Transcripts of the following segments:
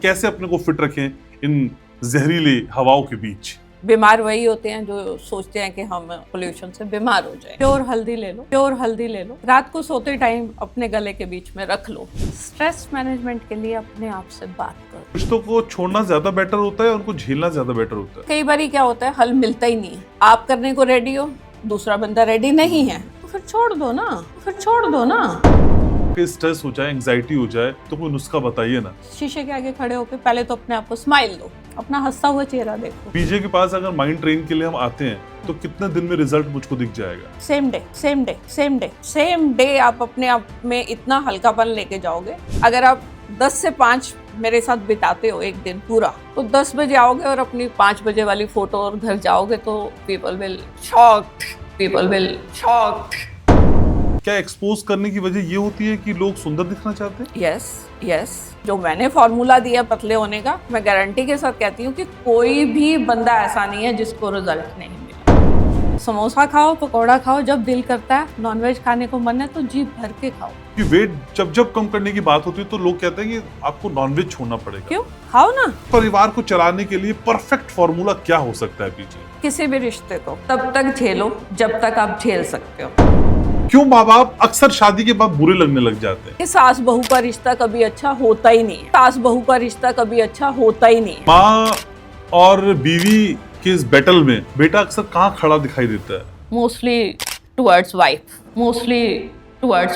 कैसे अपने को फिट रखें इन जहरीली हवाओं के बीच। बीमार वही होते हैं जो सोचते हैं कि हम पोल्यूशन से बीमार हो जाए। प्योर हल्दी ले लो, प्योर हल्दी ले लो, रात को सोते टाइम अपने गले के बीच में रख लो। स्ट्रेस मैनेजमेंट के लिए अपने आप से बात करो। रिश्तों को छोड़ना ज्यादा बेटर होता है, उनको झेलना ज्यादा बेटर होता है। कई बार क्या होता है, हल मिलता ही नहीं है। आप करने को रेडी हो, दूसरा बंदा रेडी नहीं है, तो फिर छोड़ दो ना। स्ट्रेस हो जाए, एंजाइटी हो जाए, तो कोई नुस्खा बताइए ना। शीशे के आगे खड़े होकर पहले तो अपने आप को स्माइल दो, अपना हंसता हुआ चेहरा देखो। बीजे के पास अगर माइंड ट्रेन के लिए हम आते हैं तो कितने दिन में रिजल्ट मुझको दिख जाएगा? सेम डे आप अपने आप में इतना हल्कापन लेके जाओगे। अगर आप 10 से 5 मेरे साथ बिताते हो एक दिन पूरा, तो 10 बजे आओगे और अपनी 5 बजे वाली फोटो और घर जाओगे तो पीपल विल शॉक्ड। क्या एक्सपोज करने की वजह ये होती है कि लोग सुंदर दिखना चाहते हैं? यस। जो मैंने फॉर्मूला दिया पतले होने का, मैं गारंटी के साथ कहती हूँ कि कोई भी बंदा ऐसा नहीं है जिसको रिजल्ट नहीं मिला। समोसा खाओ, पकौड़ा खाओ, जब दिल करता है नॉनवेज खाने को मन है तो जी भर के खाओ। कि वेट जब कम करने की बात होती है तो लोग कहते हैं कि आपको नॉनवेज छोड़ना पड़ेगा। क्यों? खाओ ना। परिवार को चलाने के लिए परफेक्ट फॉर्मूला क्या हो सकता है पीछे? किसी भी रिश्ते को तब तक झेलो जब तक आप झेल सकते हो। क्यों माँ बाप अक्सर शादी के बाद बुरे लगने लग जाते हैं? सास बहू का रिश्ता कभी अच्छा होता ही नहीं है। माँ और बीवी के इस बैटल में बेटा अक्सर कहाँ खड़ा दिखाई देता है? Mostly towards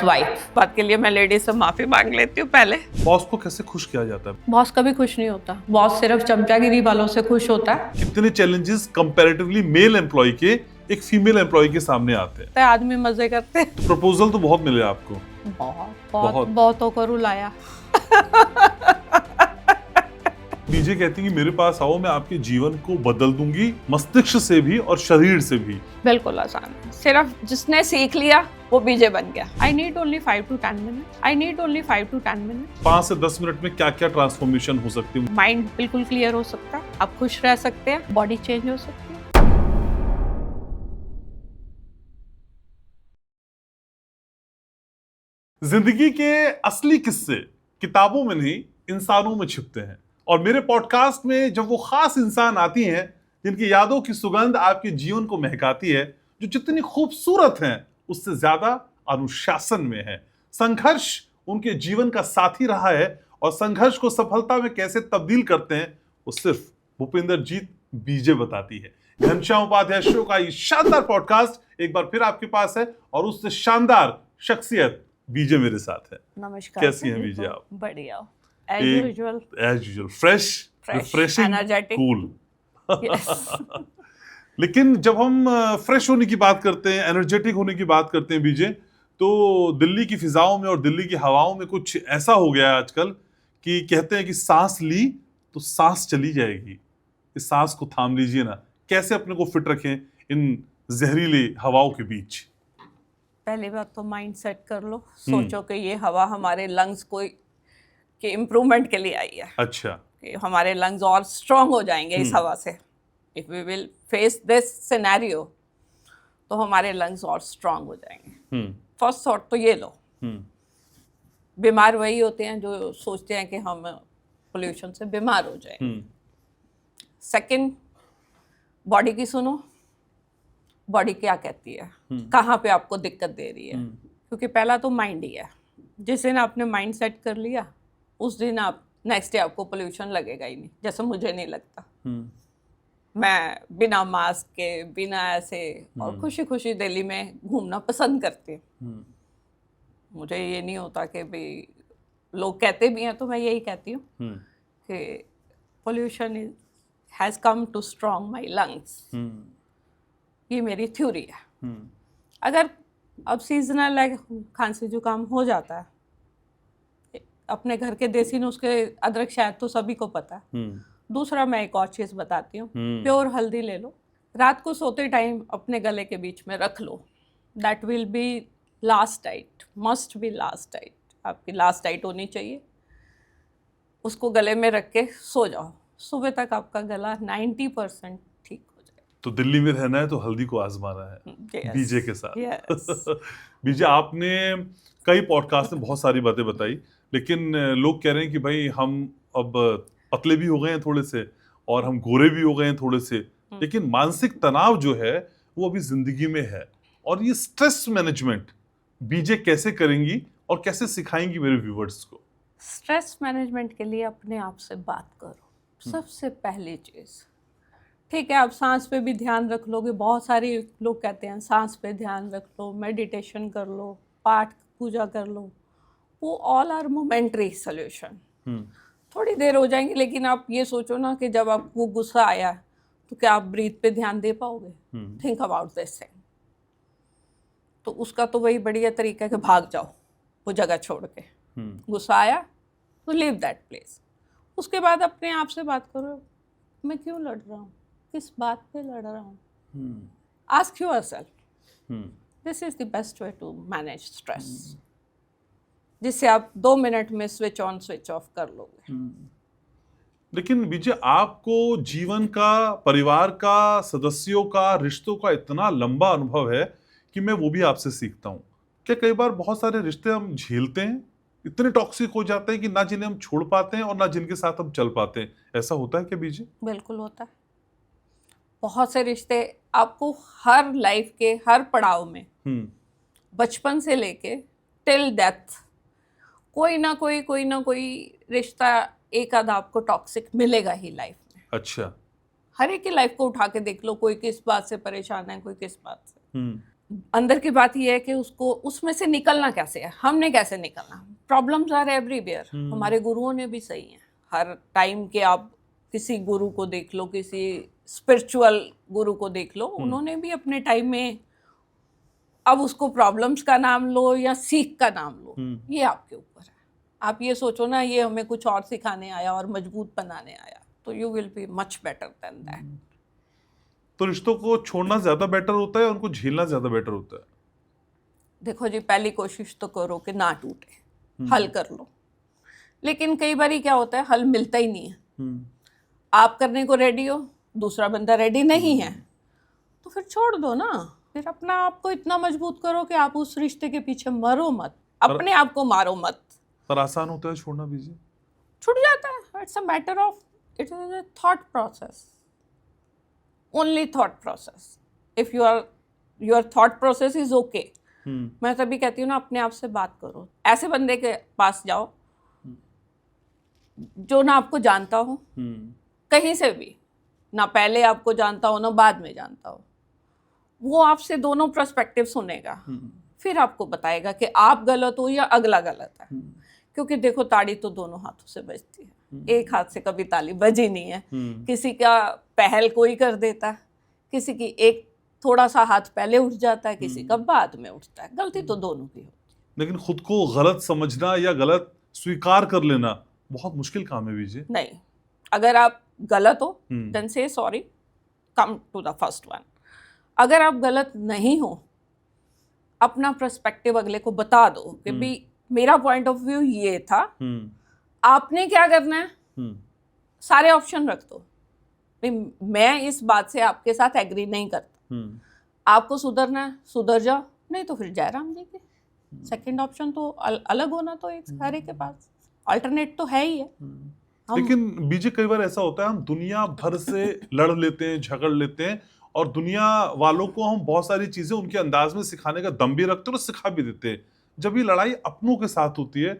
wife. बात के लिए मैं लेडीज से माफी मांग लेती हूँ पहले। बॉस को कैसे खुश किया जाता है? बॉस कभी खुश नहीं होता। बॉस सिर्फ चमचागिरी वालों से खुश होता है। कितने चैलेंजेस कंपैरेटिवली मेल एम्प्लॉय के एक फीमेल एम्प्लॉय के सामने आते हैं? आदमी मजे करते हैं। तो प्रपोजल तो बहुत मिले आपको? बहुतों को रुलाया। बीजे कहती है कि मेरे पास आओ, मैं आपके जीवन को बदल दूंगी, मस्तिष्क से भी और शरीर से भी। बिल्कुल आसान है। सिर्फ जिसने सीख लिया वो बीजे बन गया। I need only 5 to 10 minutes। 5 से 10 मिनट में क्या क्या ट्रांसफॉर्मेशन हो सकती है? माइंड बिल्कुल क्लियर हो सकता है, आप खुश रह सकते हैं, बॉडी चेंज हो सकती है। जिंदगी के असली किस्से किताबों में नहीं, इंसानों में छिपते हैं। और मेरे पॉडकास्ट में जब वो खास इंसान आती हैं जिनकी यादों की सुगंध आपके जीवन को महकाती है, जो जितनी खूबसूरत हैं उससे ज्यादा अनुशासन में है। संघर्ष उनके जीवन का साथी रहा है और संघर्ष को सफलता में कैसे तब्दील करते हैं वो सिर्फ भूपिंदरजीत बीजे बताती है। घनश्याम उपाध्याय शो का ये शानदार पॉडकास्ट एक बार फिर आपके पास है और उससे शानदार शख्सियत बीजे मेरे साथ है। नमस्कार। कैसी हैं बीजे आप? बढ़िया। As usual, fresh, refreshing, energetic, cool. लेकिन जब हम फ्रेश होने की बात करते हैं, एनर्जेटिक होने की बात करते हैं बीजे, तो दिल्ली की फिजाओं में और दिल्ली की हवाओं में कुछ ऐसा हो गया है आजकल कि कहते हैं कि सांस ली तो सांस चली जाएगी। इस सांस को थाम लीजिए ना। कैसे अपने को फिट रखें इन जहरीली हवाओं के बीच? पहली बात तो माइंड सेट कर लो। सोचो कि ये हवा हमारे लंग्स को के इम्प्रूवमेंट के लिए आई है। अच्छा। कि हमारे लंग्स और स्ट्रांग हो जाएंगे इस हवा से। If we will face this scenario तो हमारे लंग्स और स्ट्रांग हो जाएंगे। फर्स्ट थॉट तो ये लो। बीमार वही होते हैं जो सोचते हैं कि हम पोल्यूशन से बीमार हो जाएंगे। सेकंड, बॉडी की सुनो। बॉडी क्या कहती है, कहाँ पे आपको दिक्कत दे रही है। क्योंकि पहला तो माइंड ही है। जिस दिन आपने माइंड सेट कर लिया उस दिन आप नेक्स्ट डे आपको पोल्यूशन लगेगा ही नहीं, जैसे मुझे नहीं लगता। मैं बिना मास्क के, बिना ऐसे और खुशी खुशी दिल्ली में घूमना पसंद करती हूँ। मुझे ये नहीं होता कि भाई लोग कहते भी हैं तो मैं यही कहती हूँ कि pollution has come to strong my lungs. ये मेरी थ्योरी है। अगर अब सीजनल है, खांसी जुकाम हो जाता है, अपने घर के देसी नुस्खे अदरक शहद तो सभी को पता है। दूसरा मैं एक और चीज़ बताती हूँ। प्योर हल्दी ले लो, रात को सोते टाइम अपने गले के बीच में रख लो। That will be last night, must be last night. आपकी लास्ट नाइट होनी चाहिए। उसको गले में रख के सो जाओ, सुबह तक आपका गला 90% ठीक हो जाए। तो दिल्ली में रहना है तो हल्दी को आजमाना है बीजे के साथ। बीजे, आपने कई पॉडकास्ट में बहुत सारी बातें बताई, लेकिन लोग कह रहे हैं कि भाई हम अब पतले भी हो गए हैं थोड़े से, और हम गोरे भी हो गए हैं थोड़े से, लेकिन मानसिक तनाव जो है वो अभी जिंदगी में है। और ये स्ट्रेस मैनेजमेंट बीजे कैसे करेंगी और कैसे सिखाएंगी मेरे व्यूवर्स को? स्ट्रेस मैनेजमेंट के लिए अपने आप से बात करो, सबसे पहली चीज़। ठीक है, आप सांस पे भी ध्यान रख लोगे, बहुत सारे लोग कहते हैं सांस पे ध्यान रख लो, मेडिटेशन कर लो, पाठ पूजा कर लो, वो ऑल आर मोमेंटरी सोल्यूशन। थोड़ी देर हो जाएंगे, लेकिन आप ये सोचो ना कि जब आपको गुस्सा आया तो क्या आप ब्रीथ पे ध्यान दे पाओगे? Think about this thing. तो उसका तो वही बढ़िया तरीका है कि भाग जाओ वो जगह छोड़ के। गुस्सा आया तो लीव दैट प्लेस। उसके बाद अपने आप से बात करो, मैं क्यों लड़ रहा हूँ, किस बात पे लड़ रहा हूँ। Ask yourself, this is the best way to manage stress, जिससे आप 2 मिनट में स्विच ऑन स्विच ऑफ कर लोगे। लेकिन विजय, आपको जीवन का, परिवार का, सदस्यों का, रिश्तों का इतना लंबा अनुभव है कि मैं वो भी आपसे सीखता हूँ। क्या कई बार बहुत सारे रिश्ते हम झेलते हैं, इतने टॉक्सिक हो जाते हैं कि ना जिन्हें हम छोड़ पाते हैं और ना जिनके साथ हम चल पाते हैं? ऐसा होता है क्या विजय? बिल्कुल होता है। बहुत से रिश्ते आपको हर लाइफ के हर पड़ाव में, बचपन से लेके टिल डेथ, कोई ना कोई रिश्ता एक आध आपको टॉक्सिक मिलेगा ही लाइफ में। अच्छा। हर एक की लाइफ को उठा के देख लो, कोई किस बात से परेशान है, कोई किस बात से। अंदर की बात यह है कि उसको उसमें से निकलना कैसे है, हमने कैसे निकलना। Problems are everywhere. हमारे गुरुओं ने भी सही है, हर टाइम के आप किसी गुरु को देख लो, किसी स्पिरिचुअल गुरु को देख लो, उन्होंने भी अपने टाइम में, अब उसको प्रॉब्लम्स का नाम लो या सीख का नाम लो, ये आपके ऊपर है। आप ये सोचो ना, ये हमें कुछ और सिखाने आया और मजबूत बनाने आया, तो you will be much better than that. तो रिश्तों को छोड़ना ज्यादा बेटर होता है, उनको झेलना ज्यादा बेटर होता है? देखो जी, पहली कोशिश तो करो कि ना टूटे, हल कर लो। लेकिन कई बार क्या होता है, हल मिलता ही नहीं है। आप करने को रेडी हो, दूसरा बंदा रेडी नहीं है, तो फिर छोड़ दो ना। फिर अपना आप को इतना मजबूत करो कि आप उस रिश्ते के पीछे मरो मत, अपने आप को मारो मत। पर आसान होता है छोड़ना विजय? छूट जाता है। It's a matter of, it is a thought process, only thought process. If your thought process is okay, मैं तभी कहती हूँ ना, अपने आप से बात करो। ऐसे बंदे के पास जाओ जो ना आपको जानता हो, कहीं से भी, ना पहले आपको जानता हो ना बाद में जानता हो। वो आपसे दोनों पर्सपेक्टिव सुनेगा, फिर आपको बताएगा कि आप गलत हो या अगला गलत है। क्योंकि देखो, ताड़ी तो दोनों हाथों से बजती है, एक हाथ से कभी ताली बजी नहीं है। किसी का पहल कोई कर देता है, किसी की एक थोड़ा सा हाथ पहले उठ जाता है, किसी का बाद में उठता है। गलती तो दोनों की होती है। लेकिन खुद को गलत समझना या गलत स्वीकार कर लेना बहुत मुश्किल काम है विजय। नहीं, अगर आप गलत हो देन से sorry, come to the first one. अगर आप गलत नहीं हो, अपना पर्सपेक्टिव अगले को बता दो कि भी मेरा पॉइंट ऑफ व्यू ये था, आपने क्या करना है, सारे ऑप्शन रख दो। मैं इस बात से आपके साथ एग्री नहीं करता, आपको सुधरना है सुधर जाओ, नहीं तो फिर जयराम जी के सेकंड ऑप्शन तो अलग होना, तो एक हर एक के पास अल्टरनेट तो है ही है। लेकिन बीजे, कई बार ऐसा होता है, हम दुनिया भर से लड़ लेते हैं, झगड़ लेते हैं, और दुनिया वालों को हम बहुत सारी चीजें उनके अंदाज में सिखाने का दम भी रखते हैं और सिखा भी देते हैं। जब ये लड़ाई अपनों के साथ होती है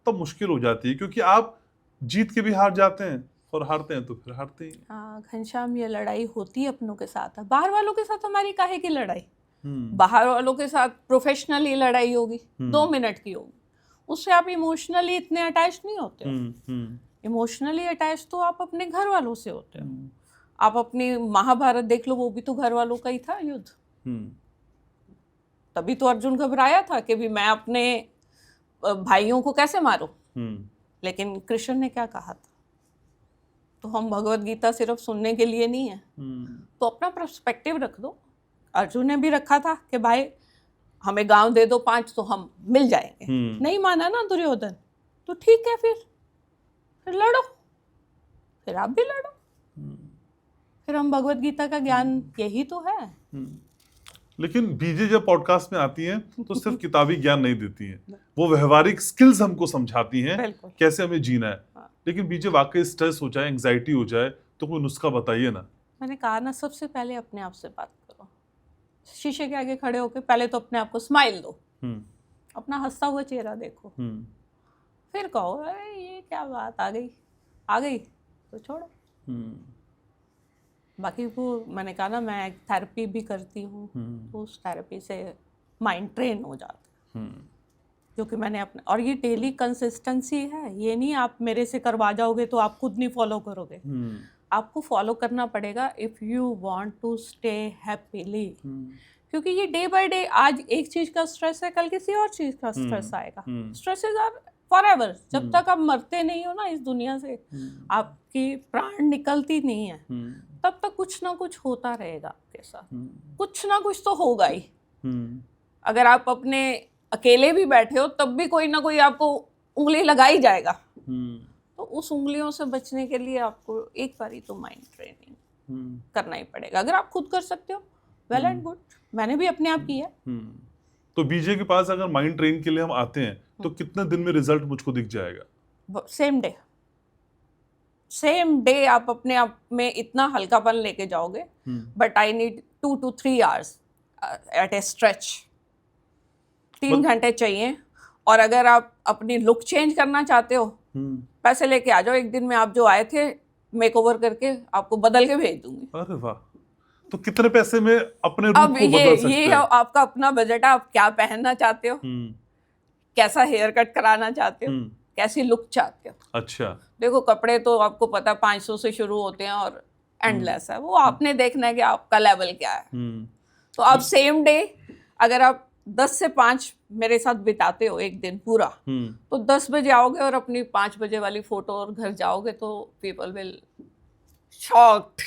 तब मुश्किल हो जाती है, क्योंकि आप जीत के भी हार जाते हैं और हारते हैं तो फिर हारते ही। हाँ घनश्याम, ये लड़ाई होती है अपनों के साथ। बाहर वालों के साथ हमारी काहे की लड़ाई? बाहर वालों के साथ प्रोफेशनली लड़ाई होगी, 2 मिनट की होगी, उससे आप इमोशनली इतने अटैच नहीं होते हो। इमोशनली अटैच तो आप अपने घर वालों से होते हो। आप अपनी महाभारत देख लो, वो भी तो घर वालों का ही था युद्ध। तभी तो अर्जुन घबराया था कि भी मैं अपने भाइयों को कैसे मारूं। लेकिन कृष्ण ने क्या कहा था? तो हम भगवत गीता सिर्फ सुनने के लिए नहीं है, तो अपना पर्सपेक्टिव रख दो। अर्जुन ने भी रखा था कि भाई हमें गांव दे दो 5 तो हम मिल जाएंगे। नहीं माना ना दुर्योधन, तो ठीक है, फिर लड़ो, फिर आप भी लड़ो। फिर हम भगवत गीता का ज्ञान यही तो है। लेकिन बीजे जब पॉडकास्ट में आती हैं तो सिर्फ किताबी ज्ञान नहीं देती हैं, वो व्यवहारिक स्किल्स हमको समझाती हैं कैसे हमें जीना है। लेकिन बीजे वाकई स्ट्रेस हो जाए, एंग्जाइटी हो जाए, तो कोई नुस्खा बताइए ना। मैंने कहा ना, सबसे पहले अपने आप से बात करो। शीशे के आगे खड़े होकर पहले तो अपने आप को स्माइल दो, अपना हंसता हुआ चेहरा देखो, फिर कहो अरे ये क्या बात, आ गई तो छोड़ो। बाकी वो मैंने कहा ना, मैं थेरेपी भी करती हूँ, तो उस थेरेपी से माइंड ट्रेन हो जाता है, क्योंकि मैंने अपने, और ये डेली कंसिस्टेंसी है, ये नहीं आप मेरे से करवा जाओगे तो आप खुद नहीं फॉलो करोगे। आपको फॉलो करना पड़ेगा if you want to stay happily, क्योंकि ये डे बाय डे, आज एक चीज़ का स्ट्रेस है, कल किसी और चीज़ का स्ट्रेस आएगा। स्ट्रेसेस आर फॉरएवर, जब तक आप मरते नहीं हो ना इस दुनिया से, आपकी प्राण निकलती नहीं है, तब तक कुछ ना कुछ होता रहेगा आपके साथ, कुछ ना कुछ तो होगा ही। अगर आप अपने अकेले भी बैठे हो तब भी कोई ना कोई आपको उंगली लगा ही जाएगा, तो उस उंगलियों से बचने के लिए आपको एक बारी तो माइंड ट्रेनिंग करना ही पड़ेगा। अगर आप खुद कर सकते हो, वेल एंड गुड, मैंने भी अपने आप की है। तो बीजे के पास अगर माइंड ट्रेन के लिए हम आते हैं तो कितने दिन में रिजल्ट मुझको दिख जाएगा? सेम डे आप अपने आप में इतना हल्कापन लेके जाओगे, but I need 2 to 3 hours at a stretch. 3 घंटे चाहिए। और अगर आप अपनी लुक चेंज करना चाहते हो, पैसे लेके आ जाओ, एक दिन में आप जो आए थे मेकओवर करके आपको बदल के भेज दूंगी। अरे वाह, तो कितने पैसे में अपने रूप अब को बदल सकते ये हैं? आपका अपना बजट है, आप क्या पहनना चाहते हो, कैसा हेयर कट कराना चाहते हो, कैसी लुक चाहते हो। अच्छा, देखो कपड़े तो आपको पता 500 से शुरू होते हैं और एंडलेस है, वो आपने देखना है कि आपका लेवल क्या है। तो आप सेम डे अगर आप 10 से 5 मेरे साथ बिताते हो एक दिन पूरा, तो 10 बजे आओगे और अपनी 5 बजे वाली फोटो और घर जाओगे तो पीपल विल शॉक्ड,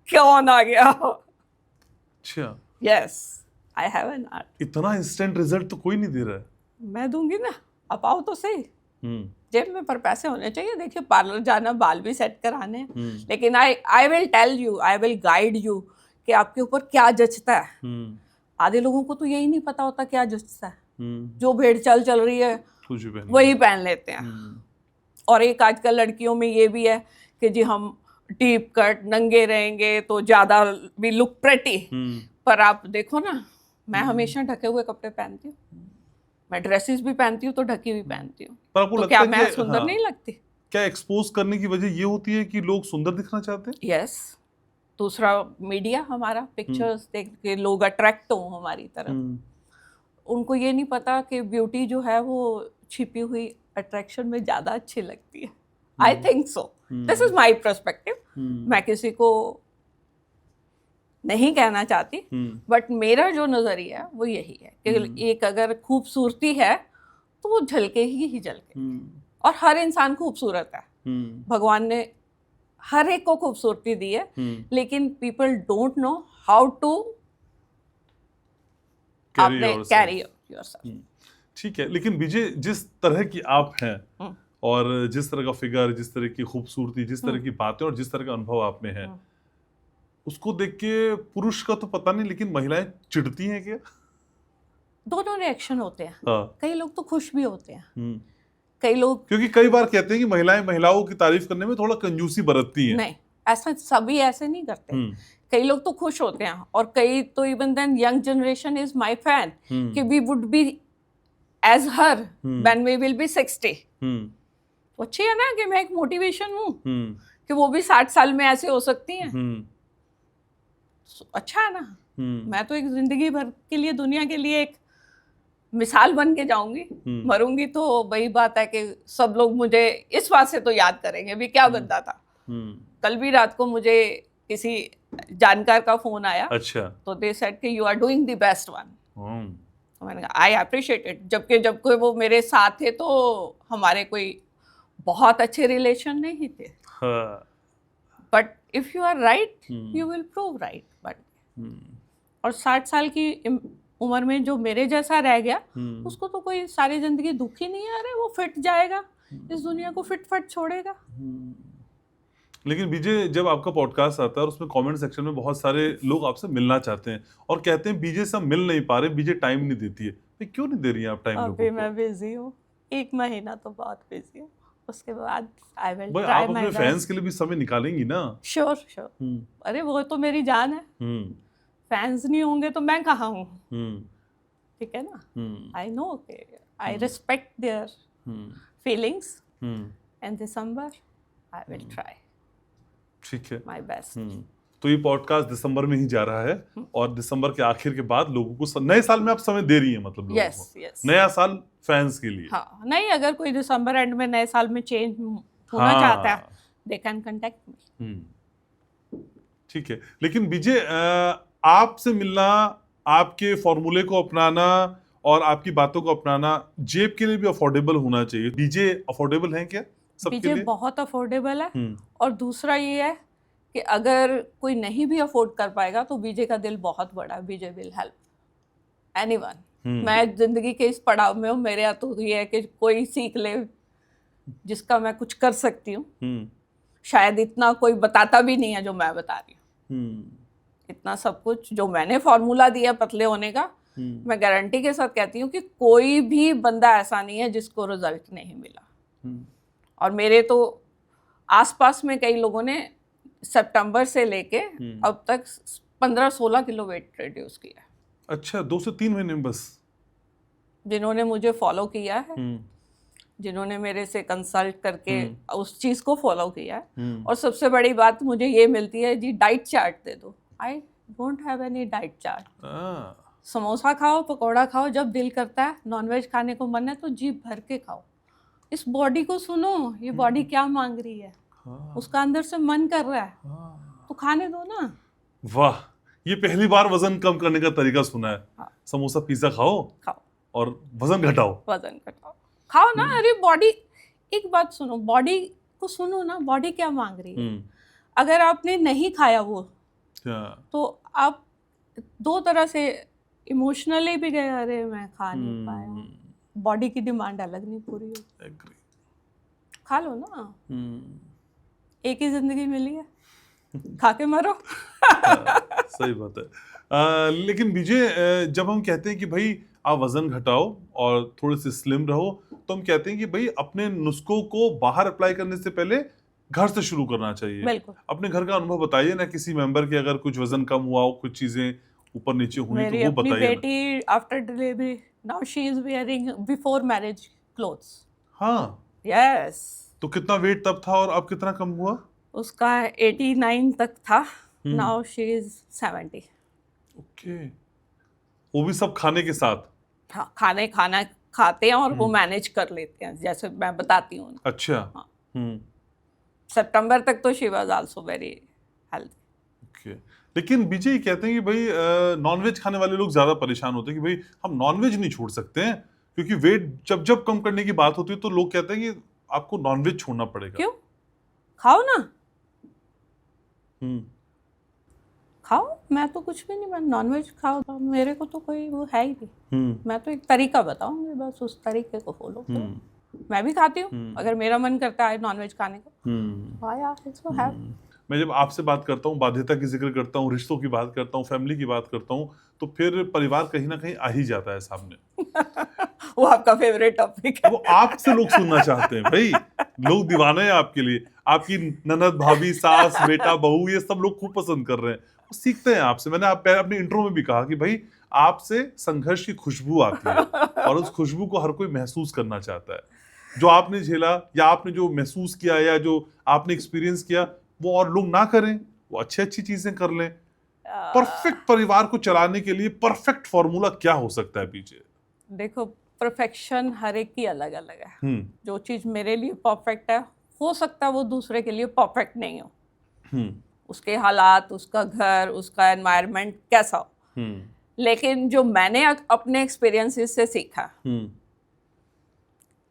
कौन आ गया। अच्छा, yes, I have an art. इतना इंस्टेंट रिजल्ट तो कोई नहीं दे रहा है। मैं दूंगी ना, आप आओ तो सही। जेब में पर पैसे होने चाहिए। देखिए, पार्लर जाना, बाल भी सेट कराने हैं, लेकिन I will tell you, I will guide you कि आपके ऊपर क्या जचता है। आधे लोगों को तो यही नहीं पता होता क्या जचता है, जो भेड़ चल रही है वही पहन लेते हैं। और एक आजकल लड़कियों में ये भी है कि जी हम डीप कट नंगे रहेंगे तो ज्यादा भी लुक प्रेटी। पर आप देखो ना, मैं हमेशा ढके हुए कपड़े पहनती हूँ, मैं ड्रेसेस भी पहनती हूँ तो ढकी हुई पहनती हूँ। पर आपको तो लगता क्या है मैं कि सुंदर नहीं लगती? क्या एक्सपोज करने की वजह ये होती है कि लोग सुंदर दिखना चाहते हैं? यस। दूसरा मीडिया, हमारा पिक्चर्स देख के लोग अट्रैक्ट हो हमारी तरफ। उनको ये नहीं पता कि ब्यूटी जो है वो छिपी हुई अट्रैक्शन में ज्यादा अच्छी लगती है। I think so, this is my perspective. मैं किसी को नहीं कहना चाहती, बट मेरा जो नजरिया है वो यही है कि एक अगर खूबसूरती है तो वो झलके ही झलके। और हर इंसान खूबसूरत है, भगवान ने हर एक को खूबसूरती दी है, लेकिन people don't know how to carry yourself. ठीक है, लेकिन विजय, जिस तरह की आप हैं और जिस तरह का फिगर, जिस तरह की खूबसूरती, जिस तरह की बातें और जिस तरह का अनुभव आप में है, उसको देख के पुरुष का तो पता नहीं, लेकिन महिलाएं चिढ़ती हैं क्या? दोनों रिएक्शन होते हैं। हाँ। कई लोग तो खुश भी होते हैं, कई लोग, क्योंकि कई बार कहते हैं कि महिलाएं महिलाओं की तारीफ करने में थोड़ा कंजूसी बरतती हैं। नहीं, ऐसा सभी ऐसे नहीं करते। कई लोग तो खुश होते हैं, और कई तो even then young generation is my fan कि we would be as her when we will be 60। तो अच्छी है ना कि मैं एक मोटिवेशन हूँ कि वो भी 60 साल में ऐसे हो सकती हैं। अच्छा है ना। मैं तो एक जिंदगी भर के लिए दुनिया के लिए एक मिसाल बन के जाऊंगी। मरूंगी तो वही बात है कि सब लोग मुझे इस बात से तो याद करेंगे भी क्या बंदा था। कल भी रात को मुझे किसी जानकार का फोन आया। अच्छा। तो दे सेड कि you are doing the best one. तो मैंने कहा आई अप्रिशिएट इट। जब कोई वो मेरे साथ थे तो हमारे कोई बहुत अच्छे रिलेशन नहीं थे, but if you are right you will prove right. But और 60 साल की उम्र में जो मेरे जैसा रह गया, उसको तो कोई सारी जिंदगी दुख ही नहीं है। अरे वो फिट जाएगा, इस दुनिया को फिट फट छोड़ेगा। लेकिन विजय, जब आपका पॉडकास्ट आता है और उसमें कमेंट सेक्शन में बहुत सारे लोग आपसे मिलना चाहते हैं और कहते हैं विजय से हम मिल नहीं पा रहे, विजय टाइम नहीं देती है। क्यों नहीं दे रही है आप टाइम? अभी मैं बिजी हूँ, 1 महीना तो बहुत बिजी हूँ। उसके बाद आई विल भाई ट्राई आप माय अपने फैंस के लिए भी समय निकालेंगी ना? Sure sure. हम्म अरे वो तो मेरी जान है, हम्म फैंस नहीं होंगे तो मैं कहाँ हूँ, हम्म ठीक है ना? Hmm I know, I respect their hmm feelings. Hmm in December I will try ठीक है। My best. तो ये पॉडकास्ट दिसंबर में ही जा रहा है और दिसंबर के आखिर के बाद लोगों को नए साल में आप समय दे रही हैं, मतलब लोगों यस को यस। नया साल फैंस के लिए। हाँ, नहीं, अगर कोई दिसंबर एंड में नए साल में चेंज होना हाँ। चाहता है, दे कैन कांटेक्ट मी। ठीक है, लेकिन विजय आपसे मिलना, आपके फॉर्मूले को अपनाना और आपकी बातों को अपनाना जेब के लिए भी अफोर्डेबल होना चाहिए। विजय अफोर्डेबल है क्या सबके बीजे लिए? बहुत अफोर्डेबल है। हम्म और दूसरा ये है कि अगर कोई नहीं भी अफोर्ड कर पाएगा तो बीजे का दिल बहुत बड़ा है, बीजे विल हेल्प एनीवन। मैं जिंदगी के इस पड़ाव में हूँ, मेरे यहाँ तो ये है कि कोई सीख ले जिसका मैं कुछ कर सकती हूँ। शायद इतना कोई बताता भी नहीं है जो मैं बता रही हूँ। इतना सब कुछ जो मैंने फॉर्मूला दिया पतले होने का, मैं गारंटी के साथ कहती हूँ कि कोई भी बंदा ऐसा नहीं है जिसको रिजल्ट नहीं मिला। और मेरे तो आसपास में कई लोगों ने सितंबर से लेके अब तक 15-16 किलो वेट रिड्यूस किया है। अच्छा, 2 से 3 महीने में बस? जिन्होंने मुझे फॉलो किया है, जिन्होंने मेरे से कंसल्ट करके उस चीज को फॉलो किया है। और सबसे बड़ी बात मुझे ये मिलती है, जी डाइट चार्ट दे दो। I don't have any diet chart. Samosa खाओ, पकौड़ा खाओ, जब दिल करता है नॉनवेज खाने को मन है तो जी भर के खाओ। इस बॉडी को सुनो, ये बॉडी क्या मांग रही है। उसका अंदर से मन कर रहा है तो खाने दो ना। वाह, ये पहली बार वजन कम करने का तरीका सुना है। समोसा पिज्जा खाओ और वजन घटाओ। खाओ ना। अरे बॉडी, एक बात सुनो, बॉडी को सुनो ना, बॉडी क्या मांग रही है। अगर आपने नहीं खाया वो तो आप दो तरह से इमोशनली भी गए, अरे मैं खा नहीं पाया, बॉडी की डिमांड अलग नहीं पूरी हुई। खा लो ना, एक ही जिंदगी मिली है, खा के मरो। सही बात है। लेकिन विजय, जब हम कहते हैं कि भाई आप वजन घटाओ और थोड़े से स्लिम रहो, तो हम कहते हैं कि भाई अपने नुस्खों को बाहर अप्लाई करने से पहले घर से शुरू करना चाहिए। बिल्कुल। अपने घर का अनुभव बताइए ना, किसी मेंबर के अगर कुछ वजन कम हुआ हो, कुछ चीजें ऊपर नीचे हुई तो वो बताइए। मेरी अपनी बेटी after delivery now she is wearing before marriage clothes. हाँ, यस। तो कितना वेट तब था और अब कितना कम हुआ? उसका 89 तक था, नाउ शी इज 70। ओके, वो भी सब खाने के साथ? हाँ, खाना खाते हैं और वो मैनेज कर लेते हैं, जैसे मैं बताती हूँ। अच्छा। हाँ। सितंबर तक तो she was also very healthy. Okay, लेकिन विजय कहते हैं कि भाई नॉनवेज खाने वाले लोग ज्यादा परेशान होते हैं कि भाई हम नॉनवेज नहीं छोड़ सकते हैं, क्योंकि वेट जब जब कम करने की बात होती है तो लोग कहते हैं कि आपको नॉनवेज छोड़ना पड़ेगा। क्यों? खाओ ना। खाओ, मैं तो कुछ भी नहीं, मैं नॉनवेज खाओ, तो मेरे को तो कोई वो है ही नहीं। मैं तो एक तरीका बताऊंगी, बस उस तरीके को फॉलो करो। मैं भी खाती हूँ, अगर मेरा मन करता है नॉनवेज खाने को, वाह यार, इट्स सो हैव। मैं जब आपसे बात करता हूँ, बाध्यता की जिक्र करता हूँ, रिश्तों की बात करता हूँ, फैमिली की बात करता हूँ, तो फिर परिवार कहीं ना कहीं आ ही जाता है सामने। वो आपका फेवरेट टॉपिक है। वो आपसे लोग सुनना चाहते हैं भाई, लोग दीवाने हैं आपके लिए। आपकी ननद, भाभी, सास, बेटा, बहू, ये सब लोग खूब पसंद कर रहे हैं, वो सीखते हैं आपसे। मैंने अपने इंट्रो में भी कहा कि भाई आपसे संघर्ष की खुशबू आती है और उस खुशबू को हर कोई महसूस करना चाहता है। जो आपने झेला या आपने जो महसूस किया या जो आपने एक्सपीरियंस किया, वो और लोग ना करें, वो अच्छी चीजें कर लें। परफेक्ट परिवार को चलाने के लिए परफेक्ट फॉर्मूला क्या हो सकता है पीछे? देखो, परफेक्शन हर एक की अलग अलग है। जो चीज मेरे लिए परफेक्ट है, हो सकता है वो दूसरे के लिए परफेक्ट नहीं हो। उसके हालात, उसका घर, उसका एनवायरनमेंट कैसा हो। लेकिन जो मैंने अपने एक्सपीरियंसेस से सीखा,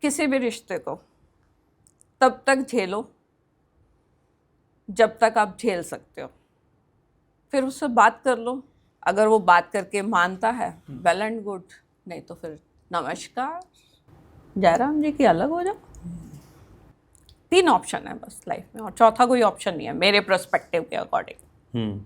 किसी भी रिश्ते को तब तक झेलो जब तक आप झेल सकते हो, फिर उससे बात कर लो। अगर वो बात करके मानता है, वेल एंड गुड, नहीं तो फिर नमस्कार, जयराम जी की अलग हो जाओ। 3 ऑप्शन है बस लाइफ में, और चौथा कोई ऑप्शन नहीं है मेरे पर्सपेक्टिव के अकॉर्डिंग।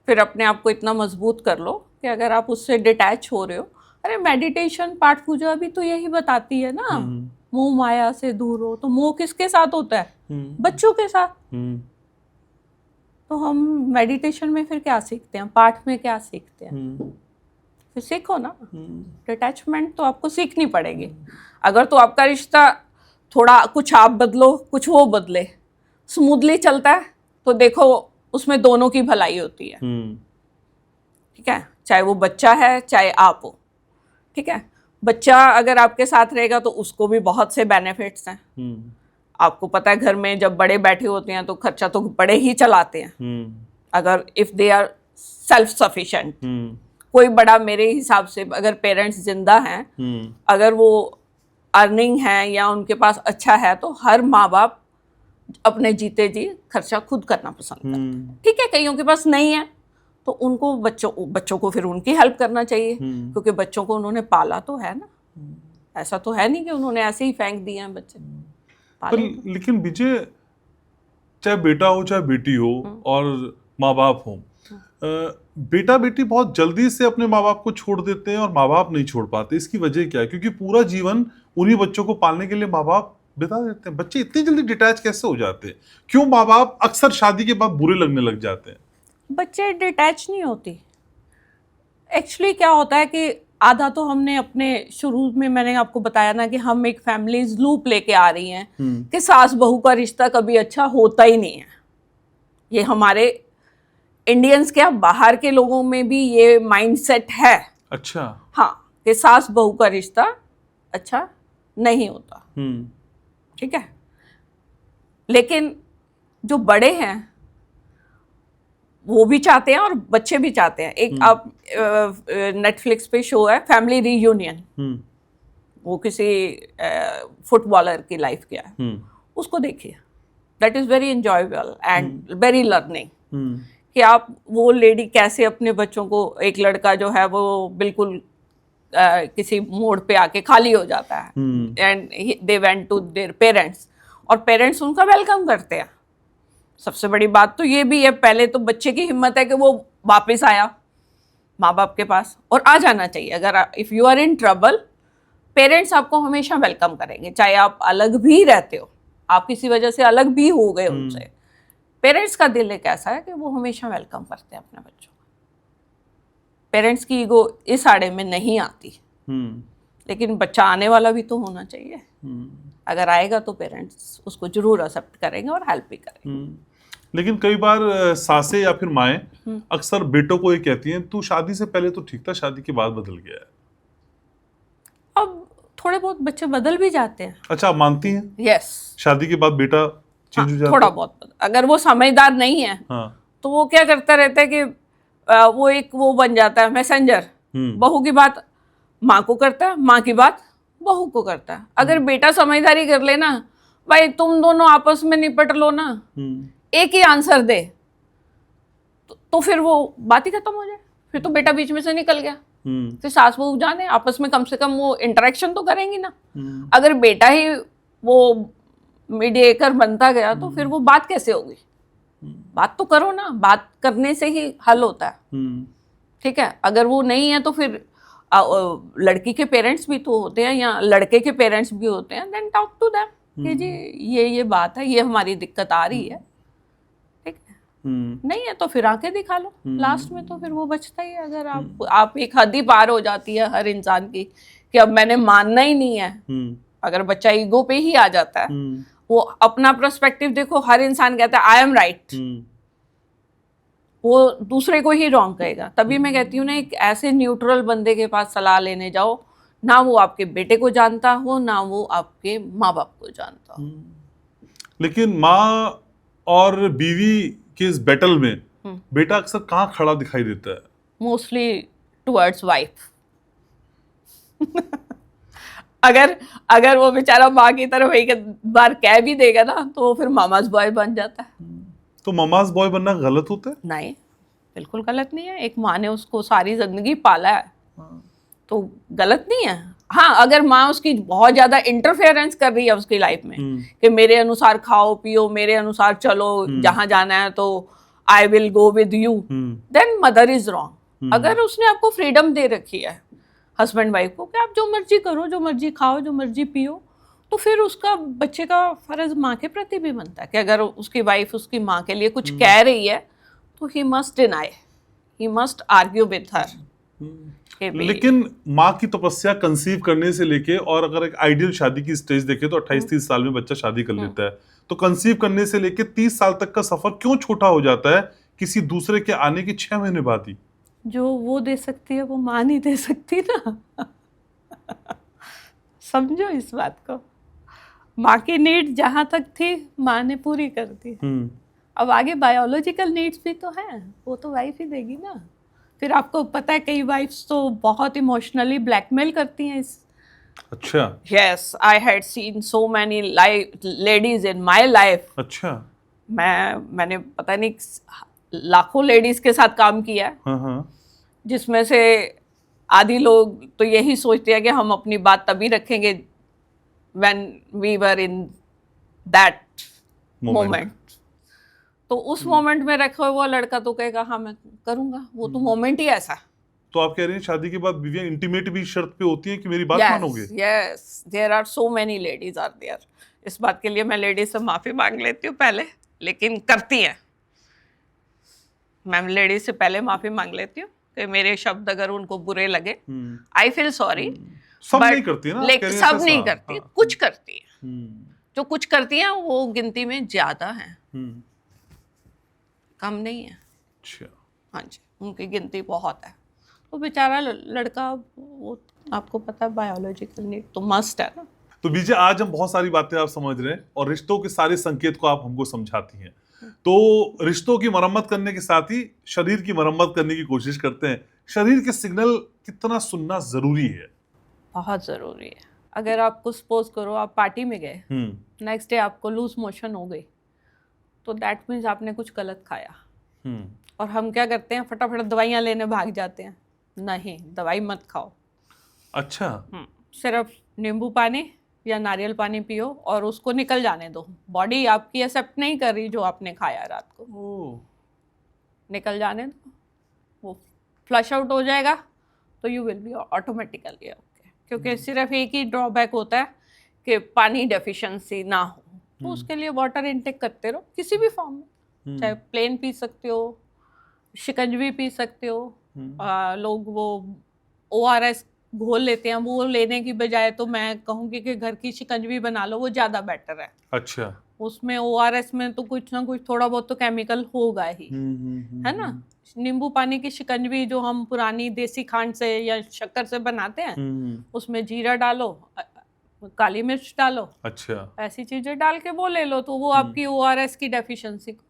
फिर अपने आप को इतना मजबूत कर लो कि अगर आप उससे डिटैच हो रहे हो, अरे मेडिटेशन, पाठ पूजा भी तो यही बताती है ना मोह माया से दूर हो, तो मोह किसके साथ होता है? बच्चों के साथ। तो हम मेडिटेशन में फिर क्या सीखते हैं, पाठ में क्या सीखते हैं? फिर सीखो ना, डिटैचमेंट तो आपको सीखनी पड़ेगी। अगर तो आपका रिश्ता थोड़ा कुछ आप बदलो कुछ वो बदले, स्मूथली चलता है तो देखो उसमें दोनों की भलाई होती है। ठीक है, चाहे वो बच्चा है चाहे आप हो। ठीक है, बच्चा अगर आपके साथ रहेगा तो उसको भी बहुत से बेनिफिट्स हैं। आपको पता है घर में जब बड़े बैठे होते हैं तो खर्चा तो बड़े ही चलाते हैं, अगर if they are self sufficient. कोई बड़ा मेरे हिसाब से अगर पेरेंट्स जिंदा हैं, अगर वो अर्निंग है या उनके पास अच्छा है, तो हर माँ बाप अपने जीते जी खर्चा खुद करना पसंद करते हैं। ठीक है, कईयों के पास नहीं है तो उनको बच्चों को फिर उनकी हेल्प करना चाहिए, क्योंकि बच्चों को उन्होंने पाला तो है ना। ऐसा तो है नहीं कि उन्होंने ऐसे ही फेंक दिए हैं बच्चे। पर लेकिन विजय, चाहे बेटा हो चाहे बेटी हो और माँ बाप हो, बेटा बेटी बहुत जल्दी से अपने माँ बाप को छोड़ देते हैं और माँ बाप नहीं छोड़ पाते। इसकी वजह क्या है? क्योंकि पूरा जीवन उन्हीं बच्चों को पालने के लिए माँ बाप बिता देते हैं। बच्चे इतनी जल्दी डिटैच कैसे हो जाते हैं? क्यों माँ बाप अक्सर शादी के बाद बुरे लगने लग जाते हैं? बच्चे डिटैच नहीं होती। एक्चुअली क्या होता है कि आधा तो हमने अपने शुरू में मैंने आपको बताया ना कि हम एक फैमिलीज लूप लेके आ रही हैं कि सास बहू का रिश्ता कभी अच्छा होता ही नहीं है। ये हमारे इंडियंस क्या, बाहर के लोगों में भी ये माइंडसेट है। अच्छा। हाँ, कि सास बहू का रिश्ता अच्छा नहीं होता। ठीक है, लेकिन जो बड़े हैं वो भी चाहते हैं और बच्चे भी चाहते हैं। एक आप नेटफ्लिक्स पे शो है फैमिली रीयूनियन, वो किसी फुटबॉलर की लाइफ क्या है, उसको देखिए। That is very enjoyable and very learning कि आप वो लेडी कैसे अपने बच्चों को, एक लड़का जो है वो बिल्कुल किसी मोड़ पे आके खाली हो जाता है and they went to their parents और पेरेंट्स उनका वेलकम करते हैं। सबसे बड़ी बात तो ये भी है, पहले तो बच्चे की हिम्मत है कि वो वापस आया माँ बाप के पास, और आ जाना चाहिए। अगर if you are in trouble, parents आपको हमेशा वेलकम करेंगे, चाहे आप अलग भी रहते हो, आप किसी वजह से अलग भी हो गए उनसे। पेरेंट्स का दिल एक ऐसा है कि वो हमेशा वेलकम करते हैं अपने बच्चों को। पेरेंट्स की ईगो इस आड़े में नहीं आती, लेकिन बच्चा आने वाला भी तो होना चाहिए। अगर आएगा तो पेरेंट्स उसको जरूर एक्सेप्ट करेंगे और हेल्प भी करेंगे। लेकिन कई बार सासें या फिर माएं अक्सर बेटों को ये कहती हैं, तू शादी से पहले तो ठीक था, शादी के बाद बदल गया है। अब थोड़े बहुत बच्चे बदल भी जाते हैं। अच्छा, आप मानती हैं? यस। शादी के बाद बेटा चेंज हो जाता है? थोड़ा बहुत अगर वो समझदार नहीं है तो वो क्या करता रहता है कि वो बन जाता है मैसेंजर। बहू की बात माँ को करता है, माँ की बात बहू को करता है। अगर बेटा समझदारी कर ले ना, भाई तुम दोनों आपस में निपट लो ना, एक ही आंसर दे, तो फिर वो बात ही खत्म हो जाए। फिर तो बेटा बीच में से निकल गया, फिर सास बहू जाने आपस में कम से कम वो इंटरेक्शन तो करेंगी ना। अगर बेटा ही वो मीडिएटर बनता गया तो फिर वो बात कैसे होगी? बात तो करो ना, बात करने से ही हल होता है। ठीक है, अगर वो नहीं है तो फिर लड़की के पेरेंट्स भी तो होते हैं या लड़के के पेरेंट्स भी होते हैं, देन टॉक टू देम कि जी ये बात है, ये हमारी दिक्कत आ रही है। ठीक है, नहीं है तो फिर आके दिखा लो। लास्ट में तो फिर वो बचता ही है। अगर आप एक हद ही पार हो जाती है हर इंसान की कि अब मैंने मानना ही नहीं है। अगर बच्चा ईगो पे ही आ जाता है, वो अपना पर्सपेक्टिव देखो, हर इंसान कहता है आई एम राइट, वो दूसरे को ही रॉन्ग कहेगा। तभी मैं कहती हूँ ना, एक ऐसे न्यूट्रल बंदे के पास सलाह लेने जाओ, ना वो आपके बेटे को जानता हो ना वो आपके माँ बाप को जानता हो। लेकिन माँ और बीवी के इस बैटल में बेटा अक्सर कहाँ खड़ा दिखाई देता है? Mostly towards wife. अगर वो बेचारा माँ की तरफ एक बार कह भी देगा ना तो वो फिर मामाज बॉय बन जाता है। तो मामाज बॉय बनना गलत होता है? नहीं, बिल्कुल गलत नहीं है। एक माँ ने उसको सारी जिंदगी पाला है तो गलत नहीं है। हाँ, अगर माँ उसकी बहुत ज्यादा इंटरफेरेंस कर रही है उसकी लाइफ में कि मेरे अनुसार खाओ पियो, मेरे अनुसार चलो, जहां जाना है तो I will go with you, then mother is wrong. अगर उसने आपको फ्रीडम दे रखी है हस्बैंड वाइफ को कि आप जो मर्जी करो, जो मर्जी खाओ, जो मर्जी पियो, तो फिर उसका बच्चे का फर्ज माँ के प्रति भी बनता है कि अगर उसकी वाइफ उसकी माँ के लिए कुछ कह रही है तो he must deny, he must argue with her. लेकिन माँ की तपस्या कंसीव करने से लेके, और अगर एक आइडियल शादी की स्टेज देखे तो 28-30 साल में बच्चा शादी कर लेता है, तो कंसीव करने से लेके 30 साल तक का सफर क्यों छोटा हो जाता है किसी दूसरे के आने के 6 महीने बाद ही? जो वो दे सकती है वो माँ नहीं दे सकती ना। समझो इस बात को, माँ की नीड जहाँ तक थी माँ ने पूरी कर दी। अब आगे बायोलॉजिकल नीड्स भी तो हैं, वो तो वाइफ ही देगी ना। फिर आपको पता है कई वाइफ्स तो बहुत इमोशनली ब्लैकमेल करती हैं इस। अच्छा। Yes, I had seen so many ladies in my life. अच्छा। मैंने पता नहीं लाखों लेडीज के साथ काम किया है। हाँ। जिसमें से आधी लोग तो यही सोचते हैं कि हम अपनी बात तभी रखेंगे when we were in that moment। तो उस मोमेंट में रखा हुआ लड़का तो कहेगा हाँ मैं करूंगा, वो तो मोमेंट ही ऐसा। तो आप कह रहे हैं शादी के बाद बीवियां इंटीमेट भी शर्त पे होती हैं कि मेरी बात मानोगे? Yes, there are so many ladies are there. इस बात के लिए मैं लेडीज से माफी मांग लेती हूँ पहले, लेकिन करती हैं। मैं लेडीज से पहले माफी मांग लेती हूँ कि मेरे शब्द अगर उनको बुरे लगे, आई फील सॉरी। सब नहीं करती ना, लेकिन सब नहीं करती, कुछ करती है। जो कुछ करती हैं वो गिनती में ज्यादा हैं, कम नहीं है। अच्छा। हाँ जी, उनकी गिनती बहुत है। तो बेचारा लड़का, वो आपको पता है बायोलॉजिकल नीड तो मस्ट है ना। तो बीजे, आज हम बहुत सारी बातें आप समझ रहे हैं और रिश्तों के सारे संकेत को आप हमको समझाती हैं। तो रिश्तों की मरम्मत करने के साथ ही शरीर की मरम्मत करने की कोशिश करते हैं। शरीर के सिग्नल कितना सुनना जरूरी है? बहुत जरूरी है। अगर आपको सपोज करो आप पार्टी में गए, नेक्स्ट डे आपको लूज मोशन हो गई, तो दैट मीन्स आपने कुछ गलत खाया। और हम क्या करते हैं, फटाफट दवाइयाँ लेने भाग जाते हैं। नहीं, दवाई मत खाओ। अच्छा। सिर्फ नींबू पानी या नारियल पानी पियो और उसको निकल जाने दो। बॉडी आपकी एक्सेप्ट नहीं कर रही जो आपने खाया रात को, निकल जाने दो, वो फ्लश आउट हो जाएगा, तो you will be automatically okay. क्योंकि सिर्फ एक ही ड्रॉबैक होता है कि पानी डेफिशिएंसी ना हो, तो उसके लिए वाटर इनटेक करते रहो किसी भी फॉर्म में। चाहे प्लेन पी सकते हो, शिकंजवी पी सकते हो। लोग वो ORS घोल लेते हैं, वो लेने की बजाय तो मैं कहूँगी कि घर की शिकंजवी बना लो, वो ज़्यादा बेटर है। अच्छा। उसमें ORS में तो कुछ ना कुछ थोड़ा बहुत तो केमिकल होगा ही, है ना। नींबू पानी की शिकंजवी जो हम पुरानी देसी खांड से या शक्कर से बनाते हैं, उसमें जीरा डालो, काली मिर्च डालो, अच्छा, ऐसी चीजें डाल के वो ले लो, तो वो आपकी ORS की डेफिशिएंसी को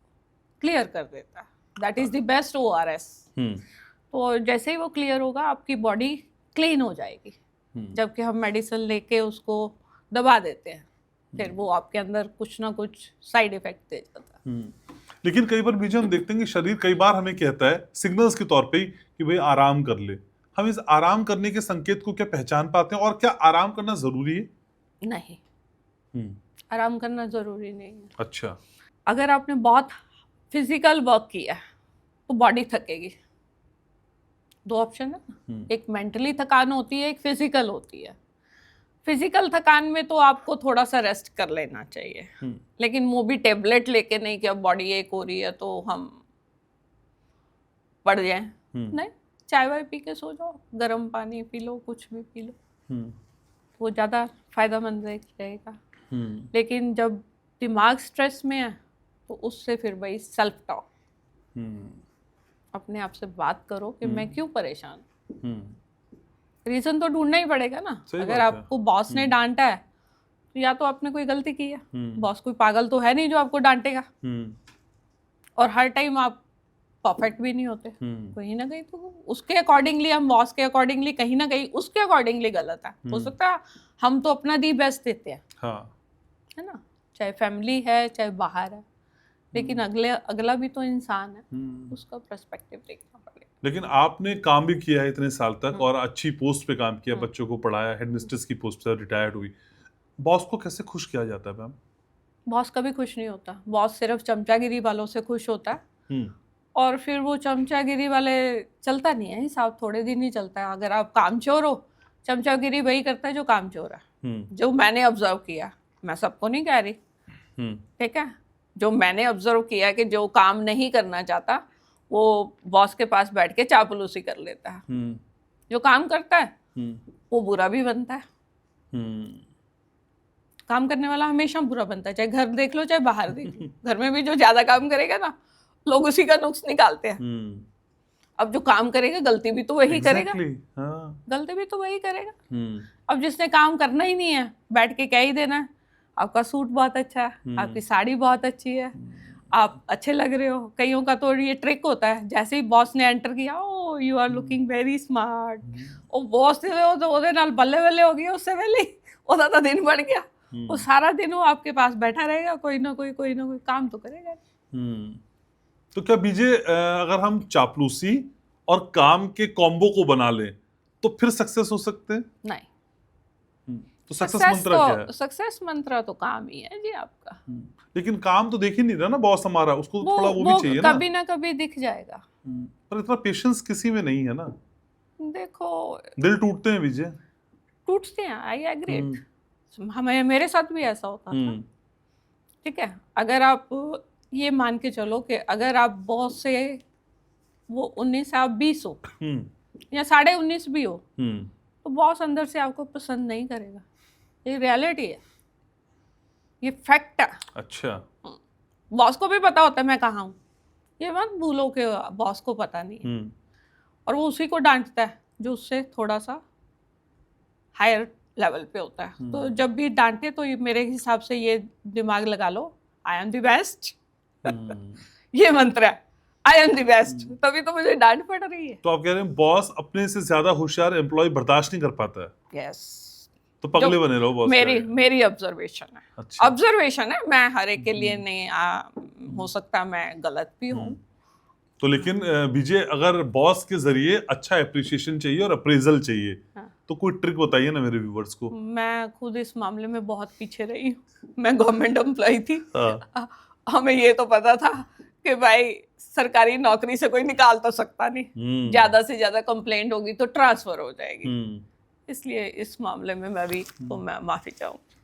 क्लियर कर देता है। That is the best ORS। तो जैसे ही वो क्लियर होगा आपकी बॉडी क्लीन हो जाएगी। जबकि हम मेडिसिन लेके उसको दबा देते हैं, फिर वो आपके अंदर कुछ ना कुछ साइड इफेक्ट दे जाता है। लेकिन कई बार बीजे हम देखते हैं कि शरीर कई बार हमें कहता है सिग्नल्स के तौर पे कि भाई आराम कर ले। हम इस आराम करने के संकेत को क्या पहचान पाते हैं, और क्या आराम करना जरूरी है? नहीं, आराम करना जरूरी नहीं है। अच्छा। अगर आपने बहुत फिजिकल वर्क किया तो बॉडी थकेगी। दो ऑप्शन है ना, एक मेंटली थकान होती है, एक फिजिकल होती है। फिजिकल थकान में तो आपको थोड़ा सा रेस्ट कर लेना चाहिए, लेकिन वो भी टेबलेट लेके नहीं कि अब बॉडी एक हो रही है तो हम पड़ जाएं। नहीं, चाय वाय पी के सो जाओ, गर्म पानी पी लो, कुछ भी पी लो, वो ज़्यादा फायदेमंद रहेगा। लेकिन जब दिमाग स्ट्रेस में है तो उससे फिर भाई सेल्फ टॉक, अपने आप से बात करो कि मैं क्यों परेशान हूँ। रीजन तो ढूंढना ही पड़ेगा ना। अगर आपको बॉस ने डांटा है तो या तो आपने कोई गलती की है, बॉस कोई पागल तो है नहीं जो आपको डांटेगा। और हर टाइम आप परफेक्ट भी नहीं होते, कहीं ना कहीं तो उसके अकॉर्डिंगली, हम बॉस के अकॉर्डिंगली कहीं ना कहीं उसके अकॉर्डिंगली गलत है। हो सकता है हम तो अपना दी बेस्ट देते हैं, है ना, चाहे फैमिली है चाहे बाहर है, लेकिन अगला भी तो इंसान है, उसका पर्सपेक्टिव देखना पड़ेगा। लेकिन आपने काम भी किया है इतने साल तक और अच्छी पोस्ट पे काम किया, बच्चों को पढ़ाया, हेडमिस्ट्रेस की पोस्ट से रिटायर्ड हुई। बॉस को कैसे खुश किया जाता है मैम? बॉस कभी खुश नहीं होता। बॉस सिर्फ चमचागिरी वालों से खुश होता है, और फिर वो चमचागिरी वाले चलता नहीं है हिसाब, थोड़े दिन ही चलता है। अगर आप कामचोर हो, चमचागिरी वही करता है जो कामचोर है। जो मैंने ऑब्जर्व किया, मैं सबको नहीं कह रही, ठीक है, जो मैंने ऑब्जर्व किया कि जो काम नहीं करना चाहता वो बॉस के पास बैठ के चापलूसी कर लेता है, जो काम करता है वो बुरा भी बनता है। काम करने वाला हमेशा बुरा बनता है, चाहे घर देख लो चाहे बाहर देख लो। घर में भी जो ज्यादा काम करेगा ना, लोग उसी का नुक्स निकालते हैं। अब जो काम करेगा गलती भी तो वही करेगा, गलती भी तो वही करेगा। अब जिसने काम करना ही नहीं है, बैठ के कह ही देना है आपका सूट बहुत अच्छा है, आपकी साड़ी बहुत अच्छी है, आप अच्छे लग रहे हो। कईयों का तो ये ट्रिक होता है, जैसे ही बॉस ने एंटर किया, oh you are looking very smart, ਉਹ ਬੌਸ ਤੇ ਉਹਦੇ ਨਾਲ ਬੱਲੇ ਬੱਲੇ ਹੋ ਗਈ, उससे पहले ਉਹਦਾ ਤਾਂ दिन बढ़ गया। वो सारा दिन वो आपके पास बैठा रहेगा, कोई ना कोई काम तो करेगा। तो क्या बीजे, अगर हम चापलूसी और काम के कॉम्बो को बना लें तो फिर सक्सेस हो सकते हैं? नहीं। तो सक्सेस मंत्र क्या है? सक्सेस मंत्र तो काम ही है जी आपका। लेकिन काम तो देख ही नहीं रहा ना बॉस हमारा, उसको थोड़ा वो भी चाहिए ना, कभी ना कभी दिख जाएगा। पर इतना पेशेंस किसी में नहीं है ना। देखो, दिल टूटते हैं विजय, टूटते हैं, आई एग्री। हमें, मेरे साथ भी ऐसा होता था, ठीक है। अगर आप ये मान के चलो कि अगर आप बॉस से वो 19 आप 20 हो या 19.5 भी हो, तो बॉस अंदर से आपको पसंद नहीं करेगा। ये रियलिटी है, ये फैक्ट है। अच्छा, बॉस को भी पता होता है मैं कहाँ हूँ, ये मत भूलो कि बॉस को पता नहीं है। और वो उसी को डांटता है जो उससे थोड़ा सा हायर लेवल पे होता है। तो जब भी डांटे तो मेरे हिसाब से ये दिमाग लगा लो, आई एम द बेस्ट। ये मंत्र है, आई एम द बेस्ट, तभी तो मुझे डांट पड़ रही है। तो आप कह रहे हैं बॉस अपने से ज्यादा होशियार एम्प्लॉय बर्दाश्त नहीं कर पाता है। यस, तो पगले बने रहो बॉस। मेरी ऑब्जर्वेशन है। अच्छा। ऑब्जर्वेशन है, मैं हर एक के लिए नहीं हो सकता मैं गलत भी हूँ। तो लेकिन विजय, अगर बॉस के जरिए अच्छा एप्रिसिएशन चाहिए और अप्रेजल चाहिए, तो कोई ट्रिक बताइए ना मेरे व्यूवर्स को। मैं खुद इस मामले में बहुत पीछे रही हूँ। मैं गवर्नमेंट एम्प्लॉय थी। हमें ये तो पता था कि भाई सरकारी नौकरी से कोई निकाल तो सकता नहीं, ज्यादा से ज्यादा कंप्लेंट होगी तो ट्रांसफर हो जाएगी। इसलिए इस मामले में मैं भी तो मैं माफी चाहूंगी।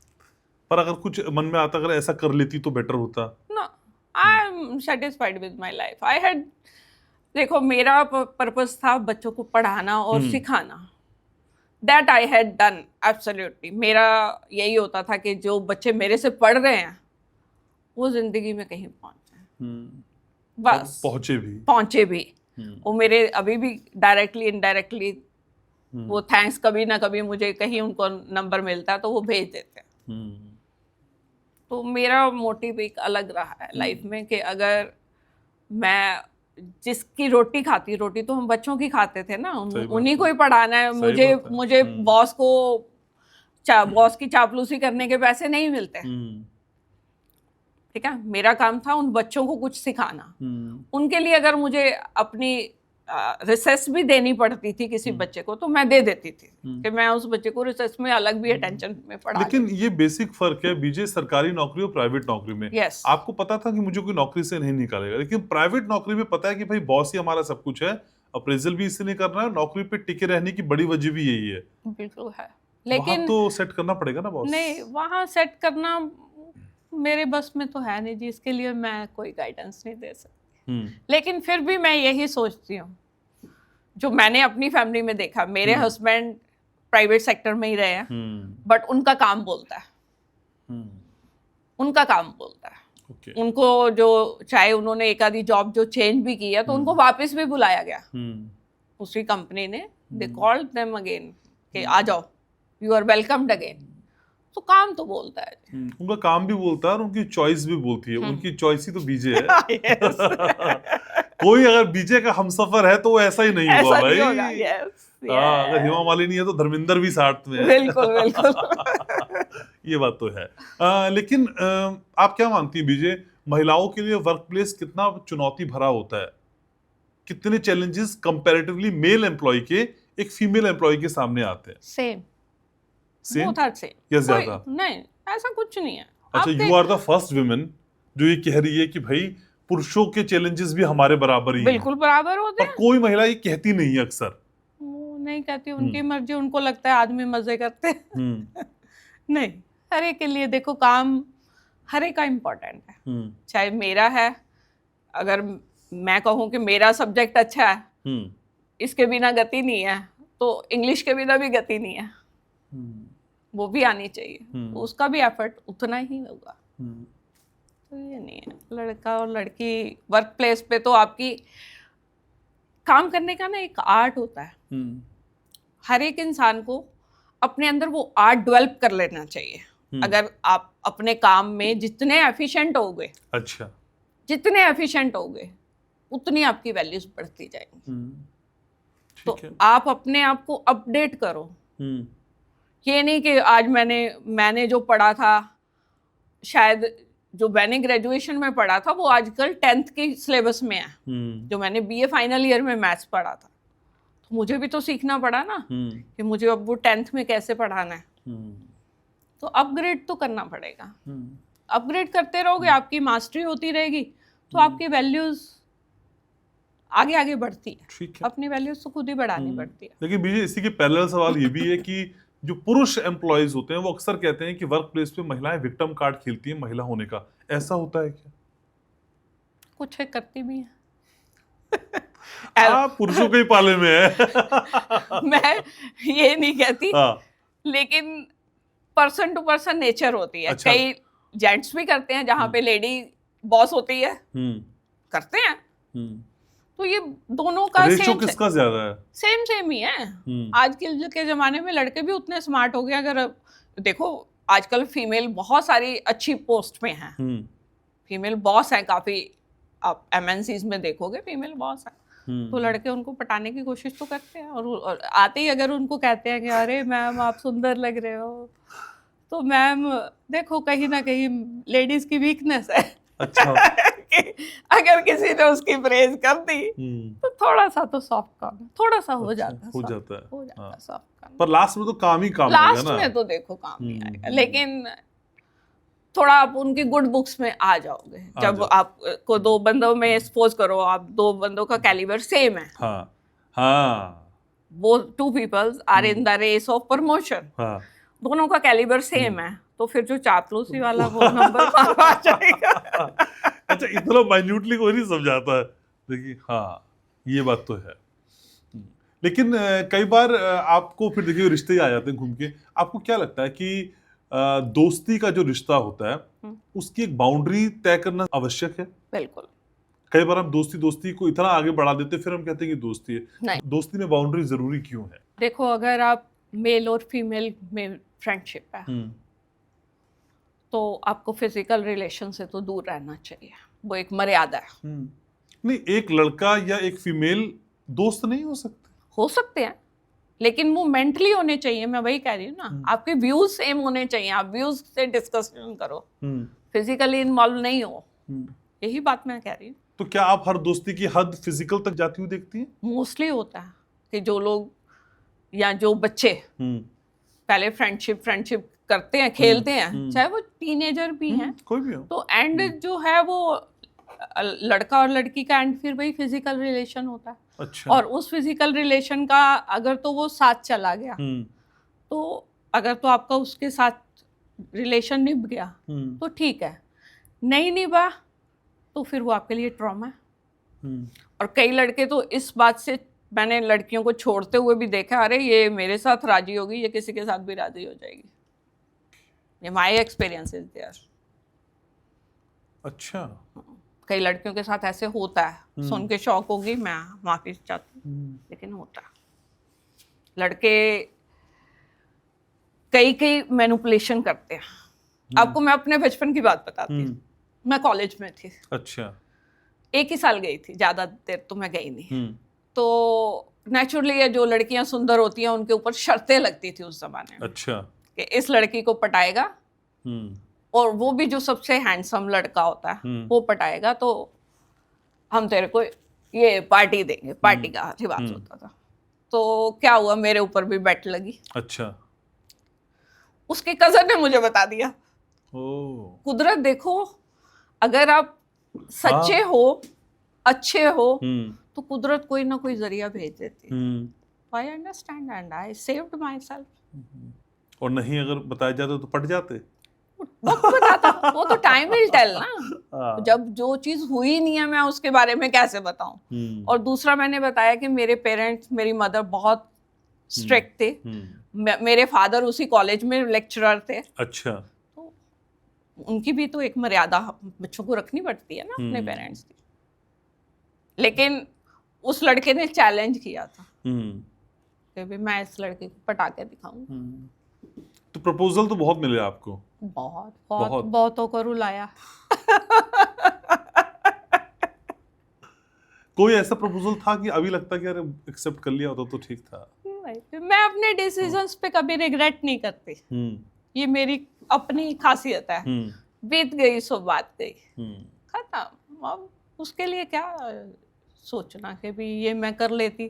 पर अगर कुछ मन में आता, अगर ऐसा कर लेती तो बेटर होता। No, I am satisfied with my life. I had, देखो मेरा पर्पस था बच्चों को पढ़ाना और सिखाना। That I had done absolutely. मेरा यही होता था कि जो बच्चे मेरे से पढ़ रहे हैं वो जिंदगी में कहीं पहुंचे, बस पहुंचे भी। वो मेरे अभी भी डायरेक्टली इनडायरेक्टली वो थैंक्स कभी ना कभी मुझे कहीं उनको नंबर मिलता है तो वो भेज देते हैं। तो मेरा मोटिव एक अलग रहा है लाइफ में कि अगर मैं जिसकी रोटी खाती, रोटी तो हम बच्चों की खाते थे ना, उन्हीं को ही पढ़ाना है। मुझे बॉस की चापलूसी करने के पैसे नहीं मिलते, ठीक है। मेरा काम था उन बच्चों को कुछ सिखाना। उनके लिए अगर मुझे अपनी रिसेस भी देनी पड़ती थी किसी बच्चे को, तो मैं दे देती थी कि मैं उस बच्चे को रिसेस में अलग भी अटेंशन में पढ़ा। लेकिन ये बेसिक फर्क है बीजे, सरकारी नौकरी और प्राइवेट नौकरी में। yes. आपको पता था कि मुझे कोई नौकरी से नहीं निकालेगा, लेकिन प्राइवेट नौकरी में पता है कि भाई बॉस ही हमारा सब कुछ है, अप्रेजल भी इससे नहीं करना है, नौकरी पे टिके रहने की बड़ी वजह भी यही है। बिल्कुल है, लेकिन तो सेट करना पड़ेगा ना बॉस। नहीं, वहाँ सेट करना मेरे बस में तो है नहीं जी, इसके लिए मैं कोई गाइडेंस नहीं दे सकती। लेकिन फिर भी मैं यही सोचती हूँ, जो मैंने अपनी फैमिली में देखा, मेरे हस्बैंड प्राइवेट सेक्टर में ही रहे हैं, बट उनका काम बोलता है, उनका काम बोलता है। okay. उनको जो चाहे उन्होंने एक आधी जॉब जो चेंज भी किया तो उनको वापस भी बुलाया गया उसी कंपनी ने। दे कॉल्ड देम अगेन कि आ जाओ, यू आर वेलकम्ड अगेन। तो काम तो बोलता है, उनका काम भी बोलता है और उनकी चॉइस भी बोलती है। उनकी चॉइस ही तो बीजे है। कोई अगर बीजे का हमसफर है तो वो ऐसा ही नहीं होगा भाई। अगर हेमा मालिनी है तो धर्मेंद्र भी साथ में है। बिल्कुल। ये बात तो है। लेकिन आप क्या मानती हैं बीजे, महिलाओं के लिए वर्क प्लेस कितना चुनौती भरा होता है? कितने चैलेंजेस कंपैरेटिवली मेल एम्प्लॉय के एक फीमेल एम्प्लॉय के सामने आते हैं? सेम या ज्यादा? नहीं, ऐसा कुछ नहीं है। अच्छा, you are the first women जो ये कह रही है कि भाई पुरुषों के चैलेंजेस भी हमारे बराबर ही हैं। बिल्कुल बराबर होते हैं। कोई महिला ये कहती नहीं है अक्सर। वो नहीं कहती, उनकी मर्जी, उनको लगता है आदमी मजे करते हैं। नहीं, हर एक के लिए देखो काम हर एक का इम्पोर्टेंट है। चाहे मेरा है, अगर मैं कहूँ कि मेरा सब्जेक्ट अच्छा है, इसके बिना गति नहीं है, तो इंग्लिश के बिना भी गति नहीं है, वो भी आनी चाहिए, तो उसका भी एफर्ट उतना ही होगा। तो ये नहीं है, लड़का और लड़की वर्क प्लेस पे तो आपकी काम करने का ना एक आर्ट होता है। हर एक इंसान को अपने अंदर वो आर्ट डेवलप कर लेना चाहिए। अगर आप अपने काम में जितने एफिशिएंट होगे, अच्छा, जितने एफिशिएंट होगे, उतनी आपकी वैल्यूज बढ़ती जाएंगी। तो आप अपने आप को अपडेट करो। ये नहीं कि आज मैंने जो पढ़ा था, शायद जो मैंने ग्रेजुएशन में पढ़ा था वो आजकल 10th की सिलेबस में है। जो मैंने बीए फाइनल ईयर में मैथ्स पढ़ा था, तो मुझे भी तो सीखना पड़ा ना कि मुझे अब वो 10th में कैसे पढ़ाना है। तो अपग्रेड तो करना पड़ेगा। अपग्रेड करते रहोगे, आपकी मास्टरी होती रहेगी, तो आपकी वैल्यूज आगे आगे बढ़ती है। ठीक है, अपनी वैल्यूज तो खुद ही बढ़ानी पड़ती है। लेकिन बीजे इसी के पैरेलल सवाल ये भी है कि जो पुरुष एम्प्लॉयज होते हैं वो अक्सर कहते हैं कि वर्क प्लेस पे महिलाएं विक्टिम कार्ड खेलती हैं महिला होने का। ऐसा होता है क्या? कुछ है, करती भी है। आप पुरुषों के ही पाले में है। मैं ये नहीं कहती, हाँ, लेकिन पर्सन टू पर्सन नेचर होती है। अच्छा। कई जेंट्स भी करते हैं, जहाँ पे लेडी बॉस होती है, करते हैं। तो ये दोनों का रेशो सेम किसका ज्यादा है? सेम ही है। आज के जमाने में लड़के भी उतने स्मार्ट हो गए। अगर देखो, आजकल फीमेल बहुत सारी अच्छी पोस्ट में हैं, फीमेल बॉस है काफी। आप एमएनसीज में देखोगे फीमेल बॉस है। तो लड़के उनको पटाने की कोशिश तो करते हैं, और आते ही अगर उनको कहते हैं कि अरे मैम आप सुंदर लग रहे हो, तो मैम देखो कहीं ना कहीं लेडीज की वीकनेस है। अच्छा। कि अगर किसी ने उसकी प्रेज कर दी तो थोड़ा सा तो सॉफ्ट काम है, थोड़ा सा हो जाता है सॉफ्ट काम। पर लास्ट में तो काम ही काम लास्ट में तो देखो काम ही आएगा। लेकिन थोड़ा आप उनकी गुड बुक्स में आ जाओगे जब आपको दो बंदों में सपोज करो, आप दो बंदों का कैलिबर सेम है। हाँ, वो two peoples are in the race of promotion, दोनों का कैलिबर सेम है, तो फिर जो चापलूसी वाला वो नंबर आ जाएगा। अच्छा, इतना माइन्यूटली कोई नहीं समझाता है। देखिए, हाँ, ये बात तो है। लेकिन कई बार आपको फिर देखिए रिश्ते ही आ जाते हैं घूम के। आपको क्या लगता है कि दोस्ती का जो रिश्ता होता है उसकी एक बाउंड्री तय करना आवश्यक है? बिल्कुल। कई बार हम दोस्ती को इतना आगे बढ़ा देते फिर हम कहते हैं कि दोस्ती है। नहीं, दोस्ती में बाउंड्री जरूरी क्यों है? देखो, अगर आप मेल और फीमेल में फ्रेंडशिप है तो आपको फिजिकल रिलेशन से तो दूर रहना चाहिए, वो एक मर्यादा है। नहीं, एक लड़का या एक फीमेल दोस्त नहीं हो सकते हैं, लेकिन वो मेंटली होने चाहिए। मैं वही कह रही हूँ ना, आपके व्यूज सेम होने चाहिए, आप व्यूज से डिस्कशन करो, फिजिकली इन्वॉल्व नहीं हो। यही बात मैं कह रही हूँ। तो क्या आप हर दोस्ती की हद फिजिकल तक जाती हुई देखती हैं? मोस्टली होता है कि जो लोग या जो बच्चे पहले फ्रेंडशिप करते हैं, खेलते हैं, चाहे वो टीनेजर भी हैं, कोई भी हो, तो एंड जो है वो लड़का और लड़की का एंड फिर वही फिजिकल रिलेशन होता है। अच्छा। और उस फिजिकल रिलेशन का अगर तो वो साथ चला गया, तो अगर तो आपका उसके साथ रिलेशन निभ गया तो ठीक है, नहीं निभा तो फिर वो आपके लिए ट्रॉमा है। और कई लड़के तो इस बात से, मैंने लड़कियों को छोड़ते हुए भी देखा, अरे ये मेरे साथ राजी होगी, ये किसी के साथ भी राजी हो जाएगी। ये माय एक्सपीरियंस इज देयर। अच्छा। कई लड़कियों के साथ ऐसे होता है, सुन के शौक होगी, मैं माफी चाहती हूँ, लेकिन होता है। लड़के कई मैनिपुलेशन करते हैं। आपको मैं अपने बचपन की बात बताती हूँ। मैं कॉलेज में थी। अच्छा। 1 ही साल गई थी, ज्यादा देर तो मैं गई नहीं। तो नेचुरली जो लड़कियां सुंदर होती हैं उनके ऊपर शर्तें लगती थी उस जमाने में। अच्छा। कि इस लड़की को पटाएगा, और वो भी जो सबसे हैंडसम लड़का होता है वो पटाएगा, तो हम तेरे को ये पार्टी देंगे। पार्टी का रिवाज होता था। तो क्या हुआ, मेरे ऊपर भी बेट लगी। अच्छा। उसके कजन ने मुझे बता दिया। कुदरत देखो, अगर आप सच्चे हो, अच्छे हो, तो कुदरत कोई ना कोई जरिया भेज देती है। I understand and I saved my self. और नहीं अगर बताया जाता तो पट जाते? वक्त बताता, वो तो टाइम विल टेल ना। हाँ। जब जो चीज हुई नहीं है मैं उसके बारे में कैसे बताऊं। और दूसरा मैंने बताया कि मेरे पेरेंट्स, मेरी मदर बहुत स्ट्रिक्ट थे। मेरे फादर उसी कॉलेज में लेक्चरर थे। अच्छा। तो उनकी भी तो एक मर्यादा बच्चों को रखनी पड़ती है ना अपने पेरेंट्स की। लेकिन उस लड़के ने चैलेंज किया था कि भी मैं इस लड़के को पटा के दिखाऊंगा। तो प्रपोजल तो बहुत मिले आपको? बहुतों को रुलाया। कोई ऐसा प्रपोजल था कि अभी लगता कि अरे एक्सेप्ट कर लिया होता तो ठीक था? मैं अपने डिसीजंस पे कभी रिग्रेट नहीं करती। ये मेरी अपनी खासियत है। बीत गई सो बात गई, खत्म। अब उसके लिए क्या सोचना कि भी ये मैं कर लेती।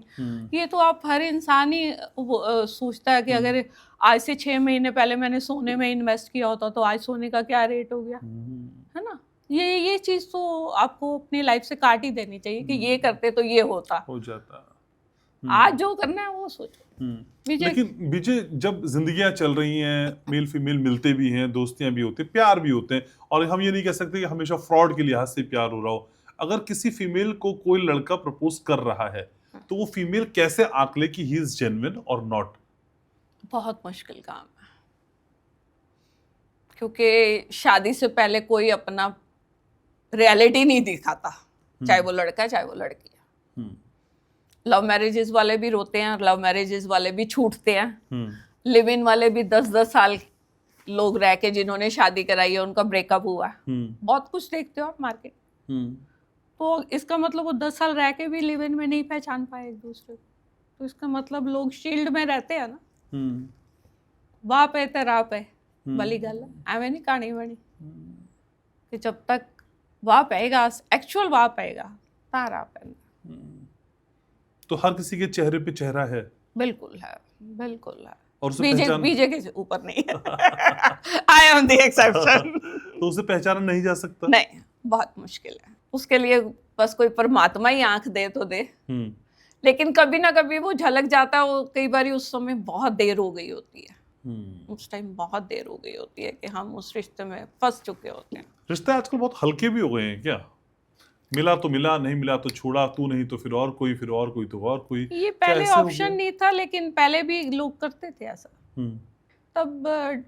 ये तो आप हर इंसान ही सोचता है कि अगर आज से 6 महीने पहले मैंने सोने में इन्वेस्ट किया होता तो आज सोने का क्या रेट हो गया, है ना। ये चीज तो आपको अपनी लाइफ से काट ही देनी चाहिए कि ये करते तो ये हो जाता। आज जो करना है वो सोचो। लेकिन विजय, जब जिंदगियां चल रही हैं, मेल फीमेल मिलते भी हैं, दोस्तियां भी होती हैं, प्यार भी होते हैं, और हम ये नहीं कह सकते कि हमेशा फ्रॉड के लिहाज से प्यार हो रहा हो। अगर किसी फीमेल को कोई लड़का प्रपोज कर रहा है तो वो फीमेल कैसे आंकले कि ही इज जेन्युइन और नॉट? बहुत मुश्किल काम है, क्योंकि शादी से पहले कोई अपना रियलिटी नहीं दिखाता, चाहे वो लड़का है चाहे वो लड़की है। लव मैरिजेस वाले भी रोते हैं, लव मैरिजेस वाले भी छूटते हैं, लिव इन वाले भी 10-10 साल लोग रह के जिन्होंने शादी कराई है उनका ब्रेकअप हुआ। बहुत कुछ देखते हो आप मार्केट। तो इसका मतलब वो 10 साल रह के भी लिव इन में नहीं पहचान पाए एक दूसरे को, तो इसका मतलब लोग शील्ड में रहते हैं ना। वाह पे तेरा पे भली गल एवं नहीं कहानी बनी कि जब तक वाह पेगा, एक्चुअल वाह पेगा तारा पे। तो हर किसी के चेहरे पे चेहरा है। बिल्कुल है। और बीजे के ऊपर नहीं है। I am the exception. तो उसे पहचाना नहीं जा सकता? नहीं, बहुत मुश्किल है। उसके लिए बस कोई परमात्मा ही आंख दे तो दे। लेकिन कभी ना कभी वो झलक जाता है। वो कई बार उस समय बहुत देर हो गई होती है। उस टाइम बहुत देर हो गई होती है कि हम उस रिश्ते में फंस चुके होते हैं। रिश्ते आजकल बहुत हल्के भी हो गए हैं क्या? मिला तो मिला, नहीं मिला तो छोड़ा, तू नहीं तो फिर और कोई, फिर और कोई तो और कोई। ये पहले ऑप्शन नहीं था, लेकिन पहले भी लोग करते थे ऐसा। तब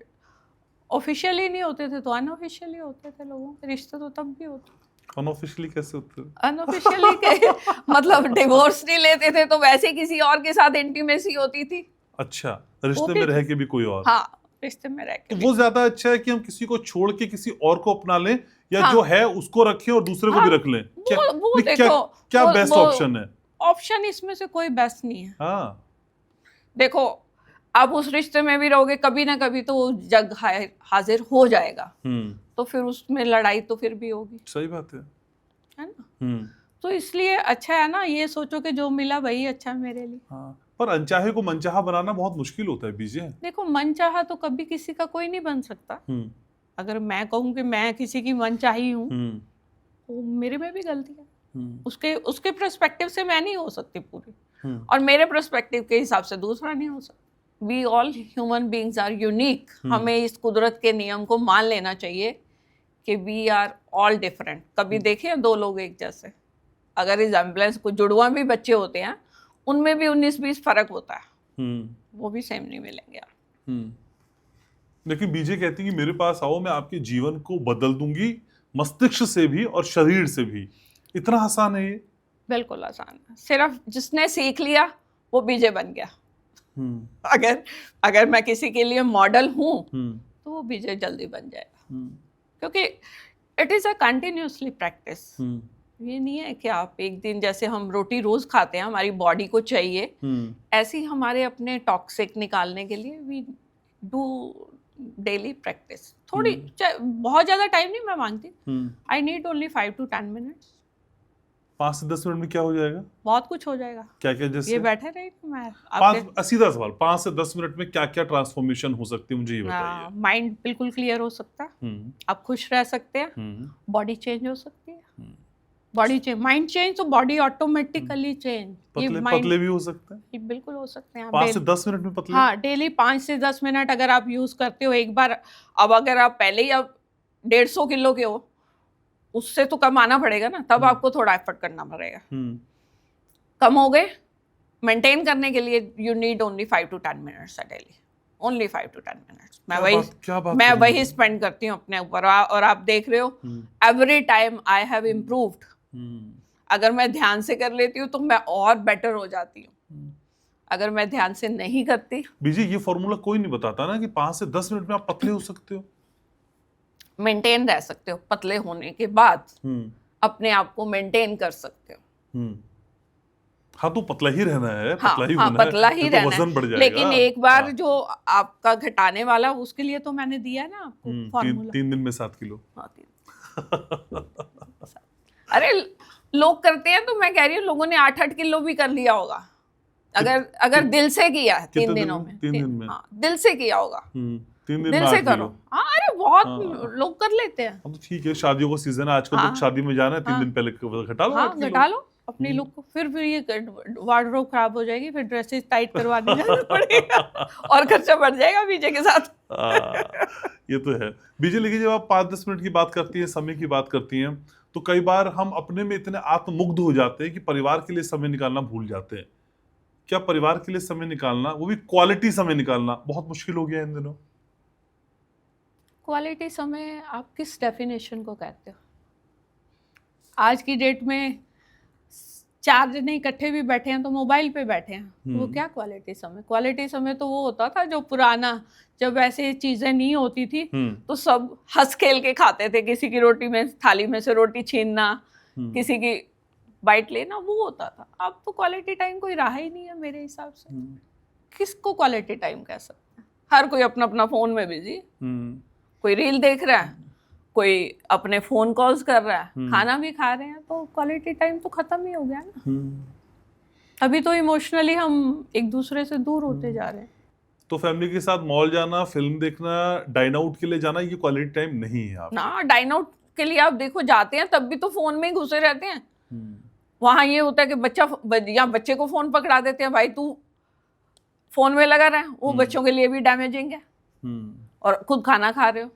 ऑफिशियली नहीं होते थे तो अनऑफिशियली होते थे लोगों के रिश्ते। तो तब भी होते। अनऑफिशियली कैसे होते? अनऑफिशियली के मतलब डिवोर्स नहीं लेते थे तो वैसे किसी और के साथ इंटीमेसी होती थी। अच्छा, रिश्ते में रह के भी कोई और? हाँ, रिश्ते में रह के। तो वो ज्यादा अच्छा है कि हम किसी को छोड़ के किसी और को अपना लें, या जो है उसको रखें और दूसरे को भी रख लें? वो देखो, क्या बेस्ट ऑप्शन है? ऑप्शन इसमें से कोई बेस्ट नहीं है। हाँ, देखो, आप उस रिश्ते में भी रहोगे, कभी ना कभी तो जग हाजिर हो जाएगा। तो फिर उसमें लड़ाई तो फिर भी होगी। सही बात है ना। तो इसलिए अच्छा है ना, ये सोचो कि जो मिला वही अच्छा है मेरे लिए। हाँ, पर अनचाहे को मनचाहा बनाना बहुत मुश्किल होता है बीजे। देखो, मनचाहा तो कभी किसी का कोई नहीं बन सकता। अगर मैं कहूँ कि मैं किसी की मनचाही हूँ तो मेरे में भी गलती है। उसके पर्सपेक्टिव से मैं नहीं हो सकती पूरी, और मेरे पर्सपेक्टिव के हिसाब से दूसरा नहीं हो सकता। We all human beings are unique. हमें इस कुदरत के नियम को मान लेना चाहिए कि वी आर ऑल डिफरेंट। कभी देखे 2 लोग एक जैसे? अगर रिजेम्बलेंस को जुड़वा भी बच्चे होते हैं उनमें भी 19-20 फर्क होता है। वो भी सेम नहीं मिलेंगे आप। लेकिन बीजे कहती है कि मेरे पास आओ, मैं आपके जीवन को बदल दूंगी, मस्तिष्क से भी और शरीर से भी। इतना आसान है ये? बिल्कुल आसान है। सिर्फ जिसने सीख लिया वो बीजे बन गया। अगर मैं किसी के लिए मॉडल हूँ तो वो बीजे जल्दी बन जाएगा, क्योंकि it is a continuously practice. ये नहीं है कि आप एक दिन, जैसे हम रोटी रोज खाते हैं, हमारी बॉडी को चाहिए, ऐसे ही हमारे अपने टॉक्सिक निकालने के लिए वी डू डेली प्रैक्टिस। थोड़ी, बहुत ज्यादा टाइम नहीं मैं मांगती। I need only 5 to 10 minutes. 5 से 10 मिनट में क्या हो जाएगा? बहुत कुछ हो जाएगा। क्या क्या? जैसे ये बैठे रहे मैं सीधा सवाल, 5 से 10 मिनट में क्या क्या ट्रांसफॉर्मेशन हो सकती है, मुझे ये बताइए। माइंड बिल्कुल क्लियर हो सकता है, आप खुश रह सकते हैं, बॉडी चेंज हो सकती है, बॉडी चेंज, माइंड चेंज तो बॉडी ऑटोमेटिकली चेंज। पतले भी हो सकते हैं, बिल्कुल हो सकते हैं। 5 से 10 मिनट में पतले। हाँ, डेली 5 से 10 मिनट अगर आप यूज करते हो एक बार। अब अगर आप पहले ही अब 150 किलो के हो, उससे तो कम आना पड़ेगा ना, तब आपको थोड़ा एफर्ट करना पड़ेगा। कम हो गए, मेंटेन करने के लिए you need only 5 to 10 minutes daily, only 5 to 10 minutes. मैं वही स्पेंड करती हूँ अपने ऊपर। और आप देख रहे हो every time I have improved. अगर मैं ध्यान से कर लेती हूँ तो मैं और बेटर हो जाती हूँ। अगर मैं ध्यान से नहीं करती। बीजी, ये फॉर्मूला कोई नहीं बताता ना कि 5 से 10 मिनट में आप पतले हो सकते हो, मेंटेन रह सकते हो। पतले होने के बाद अपने आप को मेंटेन कर सकते हो। हाँ, तो पतला ही रहना है, हाँ, पतला ही हाँ, होना पतला है, ही तो रहना वजन बढ़ है। जाएगा। लेकिन एक बार हाँ। जो आपका घटाने वाला, उसके लिए तो मैंने दिया ना आपको फॉर्मूला। 3 दिन में 7 किलो। हाँ, 3। अरे लोग करते हैं, तो मैं कह रही हूँ लोगों ने 8-8 किलो भी कर लिया होगा, अगर दिल से किया है। 3 दिनों में, 3 दिन में। हाँ, दिल से किया होगा। 3 दिन दिल में से 8 करो। किलो। हाँ, अरे बहुत लोग कर लेते हैं। अब तो ठीक है, शादियों का सीजन है आजकल, तो शादी में जाना है, 3 दिन पहले घटा लो 8 किलो। घटा लो अपनी लुक को। फिर ये वार्डरोब खराब हो जाएगी, फिर ड्रेसेस टाइट करवा दी जाना पड़ेगा और खर्चा बढ़ जाएगा बीजे के साथ। ये तो है बीजे। लेकिन जब आप 5-10 मिनट की बात करती हैं, समय की बात करती हैं, तो कई बार हम अपने में इतने आत्ममुग्ध हो जाते हैं कि परिवार के लिए समय निकालना भूल जाते हैं। क्या परिवार के लिए समय निकालना, वो भी क्वालिटी समय निकालना, बहुत मुश्किल हो गया इन दिनों? क्वालिटी समय आप किस डेफिनेशन को कहते हो? आज की डेट में 4 जने इकट्ठे भी बैठे हैं तो मोबाइल पे बैठे हैं, तो वो क्या क्वालिटी समय? क्वालिटी समय तो वो होता था जो पुराना, जब ऐसे चीजें नहीं होती थी तो सब हंस खेल के खाते थे। किसी की रोटी में, थाली में से रोटी छीनना, किसी की बाइट लेना, वो होता था। अब तो क्वालिटी टाइम कोई रहा ही नहीं है मेरे हिसाब से। किसको क्वालिटी टाइम कह सकते हैं? हर कोई अपना अपना फोन में बिजी। कोई रील देख रहा है, कोई अपने फोन कॉल्स कर रहा है, खाना भी खा रहे हैं, तो क्वालिटी टाइम तो खत्म ही हो गया ना। अभी तो इमोशनली हम एक दूसरे से दूर होते जा रहे हैं। तो फैमिली के साथ मॉल जाना, फिल्म देखना, डाइन आउट के लिए जाना, ये क्वालिटी टाइम नहीं है आप ना। डाइन आउट के लिए आप देखो जाते हैं तब भी तो फोन में ही घुसे रहते हैं। वहां ये होता है कि या बच्चे को फोन पकड़ा देते हैं, भाई तू फोन में लगा रहा है, वो बच्चों के लिए भी डैमेजिंग है। और खुद खाना खा रहे हो।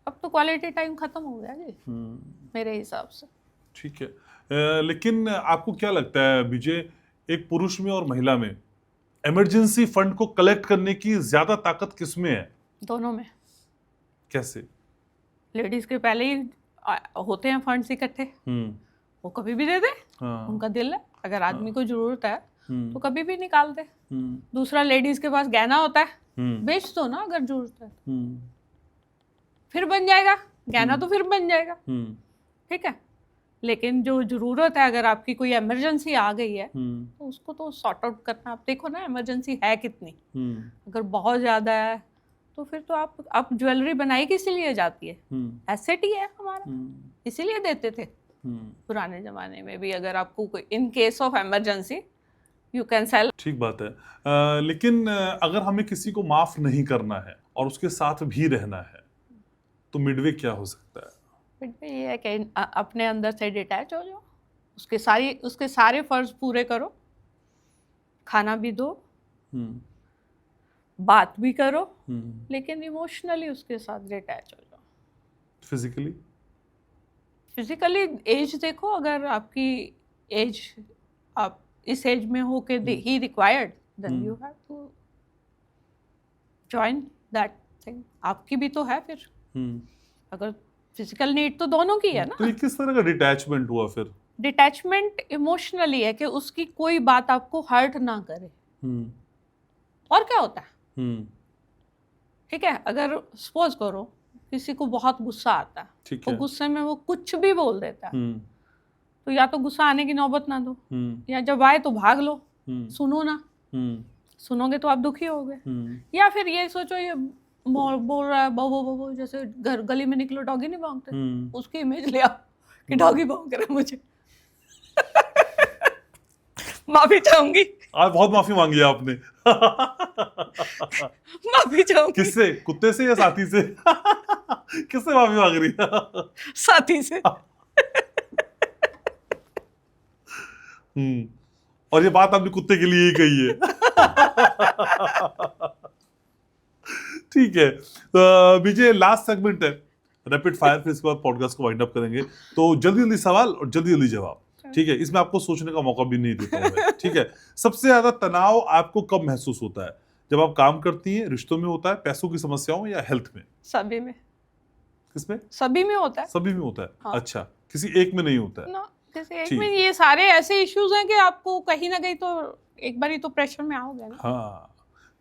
अब तो क्वालिटी टाइम खत्म हो गया जी मेरे हिसाब से। ठीक है। लेकिन आपको क्या लगता है विजय, एक पुरुष में और महिला में इमरजेंसी फंड को कलेक्ट करने की ज्यादा ताकत किसमें है? दोनों में। कैसे? लेडीज के पहले ही होते हैं फंड्स इकट्ठे, वो कभी भी दे दे। उनका दिल है, अगर आदमी को जरूरत है तो कभी भी निकाल दे। दूसरा, लेडीज के पास गहना होता है, बेच दो ना अगर जरूरत है, फिर बन जाएगा गहना, तो फिर बन जाएगा। ठीक है। लेकिन जो जरूरत है, अगर आपकी कोई इमरजेंसी आ गई है तो उसको तो सॉर्ट आउट करना। आप देखो ना इमरजेंसी है कितनी। अगर बहुत ज्यादा है तो फिर तो आप ज्वेलरी बनाई किस लिए जाती है? एसेट ही है हमारा, इसीलिए देते थे पुराने जमाने में भी। अगर आपको कोई in case of emergency you can sell. ठीक बात है। लेकिन अगर हमें किसी को माफ नहीं करना है और उसके साथ भी रहना है, तो मिडवे क्या हो सकता है? मिडवे ये है कि अपने अंदर से डिटैच हो जाओ, उसके सारे फर्ज पूरे करो, खाना भी दो, बात भी करो, लेकिन इमोशनली उसके साथ डिटैच हो जाओ। फिजिकली एज देखो, अगर आपकी एज, आप इस एज में हो के ही required, then you have to join that thing. आपकी भी तो है फिर। अगर फिजिकल नीड तो दोनों की है ना। तो ये किस तरह का डिटैचमेंट हुआ फिर? डिटैचमेंट इमोशनली है कि उसकी कोई बात आपको हर्ट ना करे। और क्या होता है? ठीक है। अगर सपोज करो किसी को बहुत गुस्सा आता है, तो गुस्से में वो कुछ भी बोल देता है, तो या तो गुस्सा आने की नौबत ना दो, या जब आए तो भाग लो, सुनो ना। सुनोगे तो आप दुखी होगे। या फिर ये सोचो ये बोल रहा है बहु बहु, जैसे गली में निकलो डॉगी नहीं भौंकते, उसकी इमेज ले आओ कि डॉगी भौंक रहा है मुझे। माफी चाहूंगी। आज बहुत माफी मांगी है आपने। माफी चाहूंगी। किससे? कुत्ते से या साथी से? किससे माफी मांग रही है? साथी से। और ये बात आपने कुत्ते के लिए ही कही है। ठीक है, तो विजय लास्ट सेगमेंट है रैपिड फायर, फिर इसके बाद पॉडकास्ट को वाइंड अप करेंगे। तो जल्दी जल्दी सवाल और जल्दी जल्दी जवाब, ठीक है? इसमें आपको सोचने का मौका भी नहीं देता हूं मैं, ठीक है? सबसे ज्यादा तनाव आपको कब महसूस होता है? जब आप काम करती हैं, रिश्तों में होता है, पैसों की समस्याओं में, या हेल्थ में? सभी में। किसमें? सभी में होता है। सभी में होता है। हाँ। अच्छा, किसी एक में नहीं होता है? ना, जैसे एक ठीक। में ये सारे ऐसे इश्यूज हैं कि आपको कहीं ना कहीं तो एक बार ही तो प्रेशर में आओगे ना। हाँ।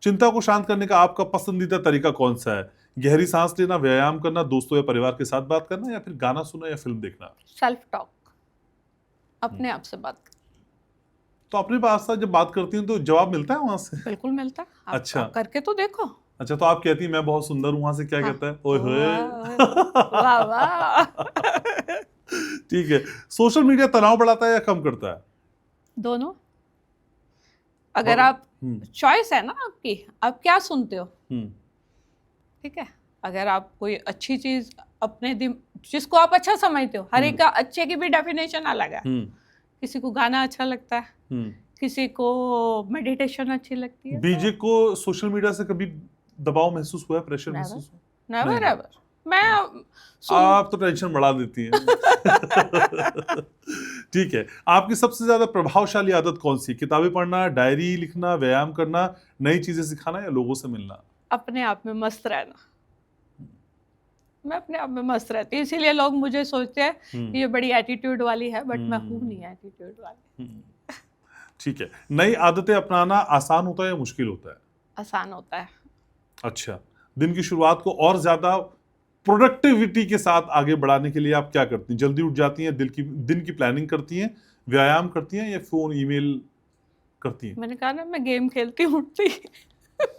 चिंता को शांत करने का आपका पसंदीदा तरीका कौन सा है? गहरी सांस लेना, व्यायाम करना, दोस्तों या परिवार के साथ बात करना, या फिर गाना सुनना या फिल्म देखना? सेल्फ टॉक, अपने आप से बात। तो अपने पास जब बात करती हैं तो जवाब मिलता है वहां से? बिल्कुल मिलता है। अच्छा। आप करके तो देखो। अच्छा, तो आप कहती हैं मैं बहुत सुंदर हूं, वहां से क्या हाँ। कहता है? ओए होए। वाह वाह। ठीक है, सोशल मीडिया तनाव बढ़ाता है या कम करता है? दोनों। अगर आप, चॉइस है ना आपकी, आप क्या सुनते हो, ठीक है? अगर आप कोई अच्छी चीज अपने जिसको आप अच्छा समझते हो, हर एक का अच्छे की भी डेफिनेशन अलग है। किसी को गाना अच्छा लगता है, किसी को मेडिटेशन अच्छी लगती है। बीजे को सोशल मीडिया से कभी दबाव महसूस हुआ है, प्रेशर महसूस हुआ? Never ever. मैं आप तो टेंशन बढ़ा देती हैं। ठीक है, आपकी सबसे ज्यादा प्रभावशाली आदत कौन सी? किताबें पढ़ना, डायरी लिखना, व्यायाम करना, नई चीजें सिखाना, या लोगों से मिलना? अपने आप में मस्त रहना। मैं अपने आप में मस्त रहती हूँ, इसीलिए लोग मुझे सोचते हैं कि ये बड़ी एटीट्यूड वाली है, बट मैं हूँ नहीं एटीट्यूड वाली। ठीक है, नई आदतें अपनाना आसान होता है या मुश्किल होता है? आसान होता है। अच्छा, दिन की शुरुआत को और ज्यादा प्रोडक्टिविटी के साथ आगे बढ़ाने के लिए आप क्या करती हैं? जल्दी उठ जाती हैं, दिन की प्लानिंग करती हैं, व्यायाम करती हैं, या फोन ईमेल करती हैं? मैंने कहा ना, मैं गेम खेलती हूँ उठती ही।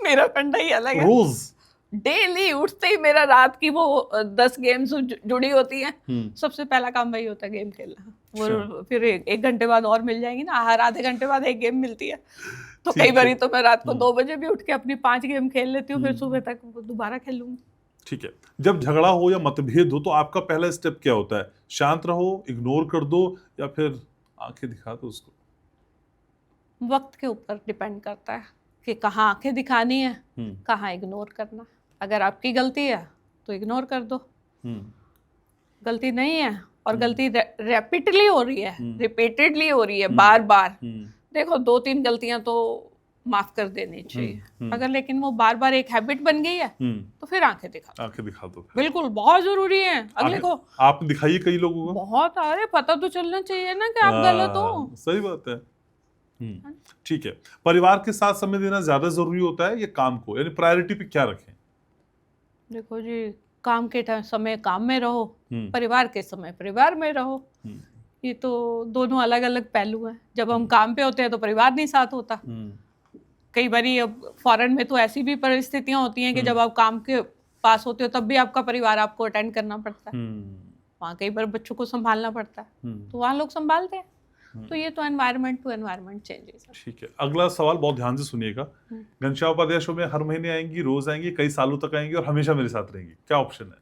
मेरा फंडा ही अलग है। रोज? डेली उठते ही मेरा रात की वो 10 गेम्स जुड़ी होती हैं। सबसे पहला काम वही होता है, गेम खेलना। वो फिर एक घंटे बाद और मिल जाएंगी ना, हर आधे घंटे बाद एक गेम मिलती है। तो कई बार तो मैं रात को 2 बजे भी उठ के अपनी 5 गेम खेल लेती हूँ, फिर सुबह तक दोबारा खेल लूंगी। ठीक है, जब झगड़ा हो या मतभेद हो तो आपका पहला स्टेप क्या होता है? शांत रहो, इग्नोर कर दो, या फिर आंखें दिखा दो उसको? वक्त के ऊपर डिपेंड करता है कि कहाँ आंखें दिखानी है, कहाँ इग्नोर करना। अगर आपकी गलती है तो इग्नोर कर दो, गलती नहीं है और गलती रैपिडली हो रही है, रिपीटेडली हो रही है, बार बार, देखो 2-3 गलतियां तो माफ कर देनी चाहिए। अगर लेकिन वो बार बार एक हैबिट बन गई है तो फिर आंखें दिखा दो। बिल्कुल, बहुत जरूरी है। अगले को आप दिखाइए कई लोगों को। बहुत, अरे पता तो चलना चाहिए ना कि आप गलत हो। सही बात है। ठीक है, परिवार के साथ समय देना ज्यादा जरूरी होता है या काम को? यानी प्रायोरिटी पे क्या रखें? देखो जी, काम के समय काम में रहो, परिवार के समय परिवार में रहो। ये तो दोनों अलग अलग पहलू हैं। जब हम काम पे होते हैं तो परिवार नहीं साथ होता। कई बार अब फॉरेन में तो ऐसी भी परिस्थितियां होती हैं कि जब आप काम के पास होते हो तब भी आपका परिवार आपको अटेंड करना पड़ता है। वहाँ कई बार बच्चों को संभालना पड़ता है, तो वहाँ लोग संभालते हैं। तो ये तो एनवायरनमेंट टू एनवायरनमेंट चेंजेस। ठीक है, अगला सवाल बहुत ध्यान से सुनिएगा। घनश्याम उपाध्याय शो में हर महीने आएंगी, रोज आएंगी, कई सालों तक आएंगी, और हमेशा मेरे साथ रहेंगी, क्या ऑप्शन है?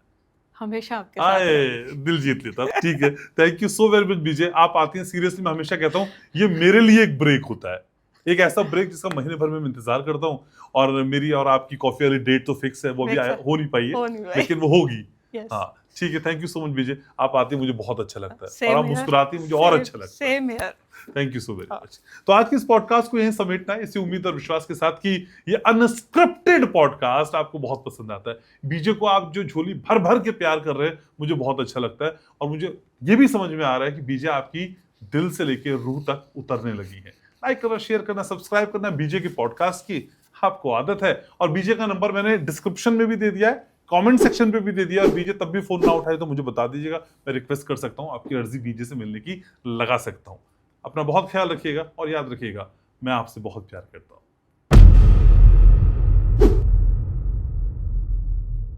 हमेशा आपके साथ। दिल जीत लेता। ठीक है, thank you so very much Vijay. आप आती हैं, सीरियसली मैं हमेशा कहता हूँ ये मेरे लिए एक ब्रेक होता है, एक ऐसा ब्रेक जिसका महीने भर में मैं इंतजार करता हूँ। और मेरी और आपकी कॉफी वाली डेट तो फिक्स है, वो भी हो नहीं पाई है, लेकिन वो होगी। हाँ, ठीक है, thank you so much Vijay. आप आती हैं, मुझे बहुत अच्छा लगता है, और आप मुस्कुराती हैं, मुझे और अच्छा लगता है। Same here. Thank you so very much. तो आज के इस पॉडकास्ट को यहीं समेटना है, इसी उम्मीद और विश्वास के साथ कि ये अनस्क्रिप्टेड पॉडकास्ट आपको बहुत पसंद आता है। बीजे को आप जो झोली भर भर के प्यार कर रहे हैं, मुझे बहुत अच्छा लगता है। और मुझे ये भी समझ में आ रहा है कि बीजे आपकी दिल से लेकर रूह तक उतरने लगी है। लाइक करना, शेयर करना, सब्सक्राइब करना बीजे की पॉडकास्ट की आपको आदत है। और बीजे का नंबर मैंने डिस्क्रिप्शन में भी दे दिया है, कमेंट सेक्शन पे भी दे दिया। और बीजे तब भी फोन ना उठाए तो मुझे बता दीजिएगा, मैं रिक्वेस्ट कर सकता हूँ, आपकी अर्जी बीजे से मिलने की लगा सकता हूँ। अपना बहुत ख्याल रखिएगा और याद रखिएगा, मैं आपसे बहुत प्यार करता हूँ।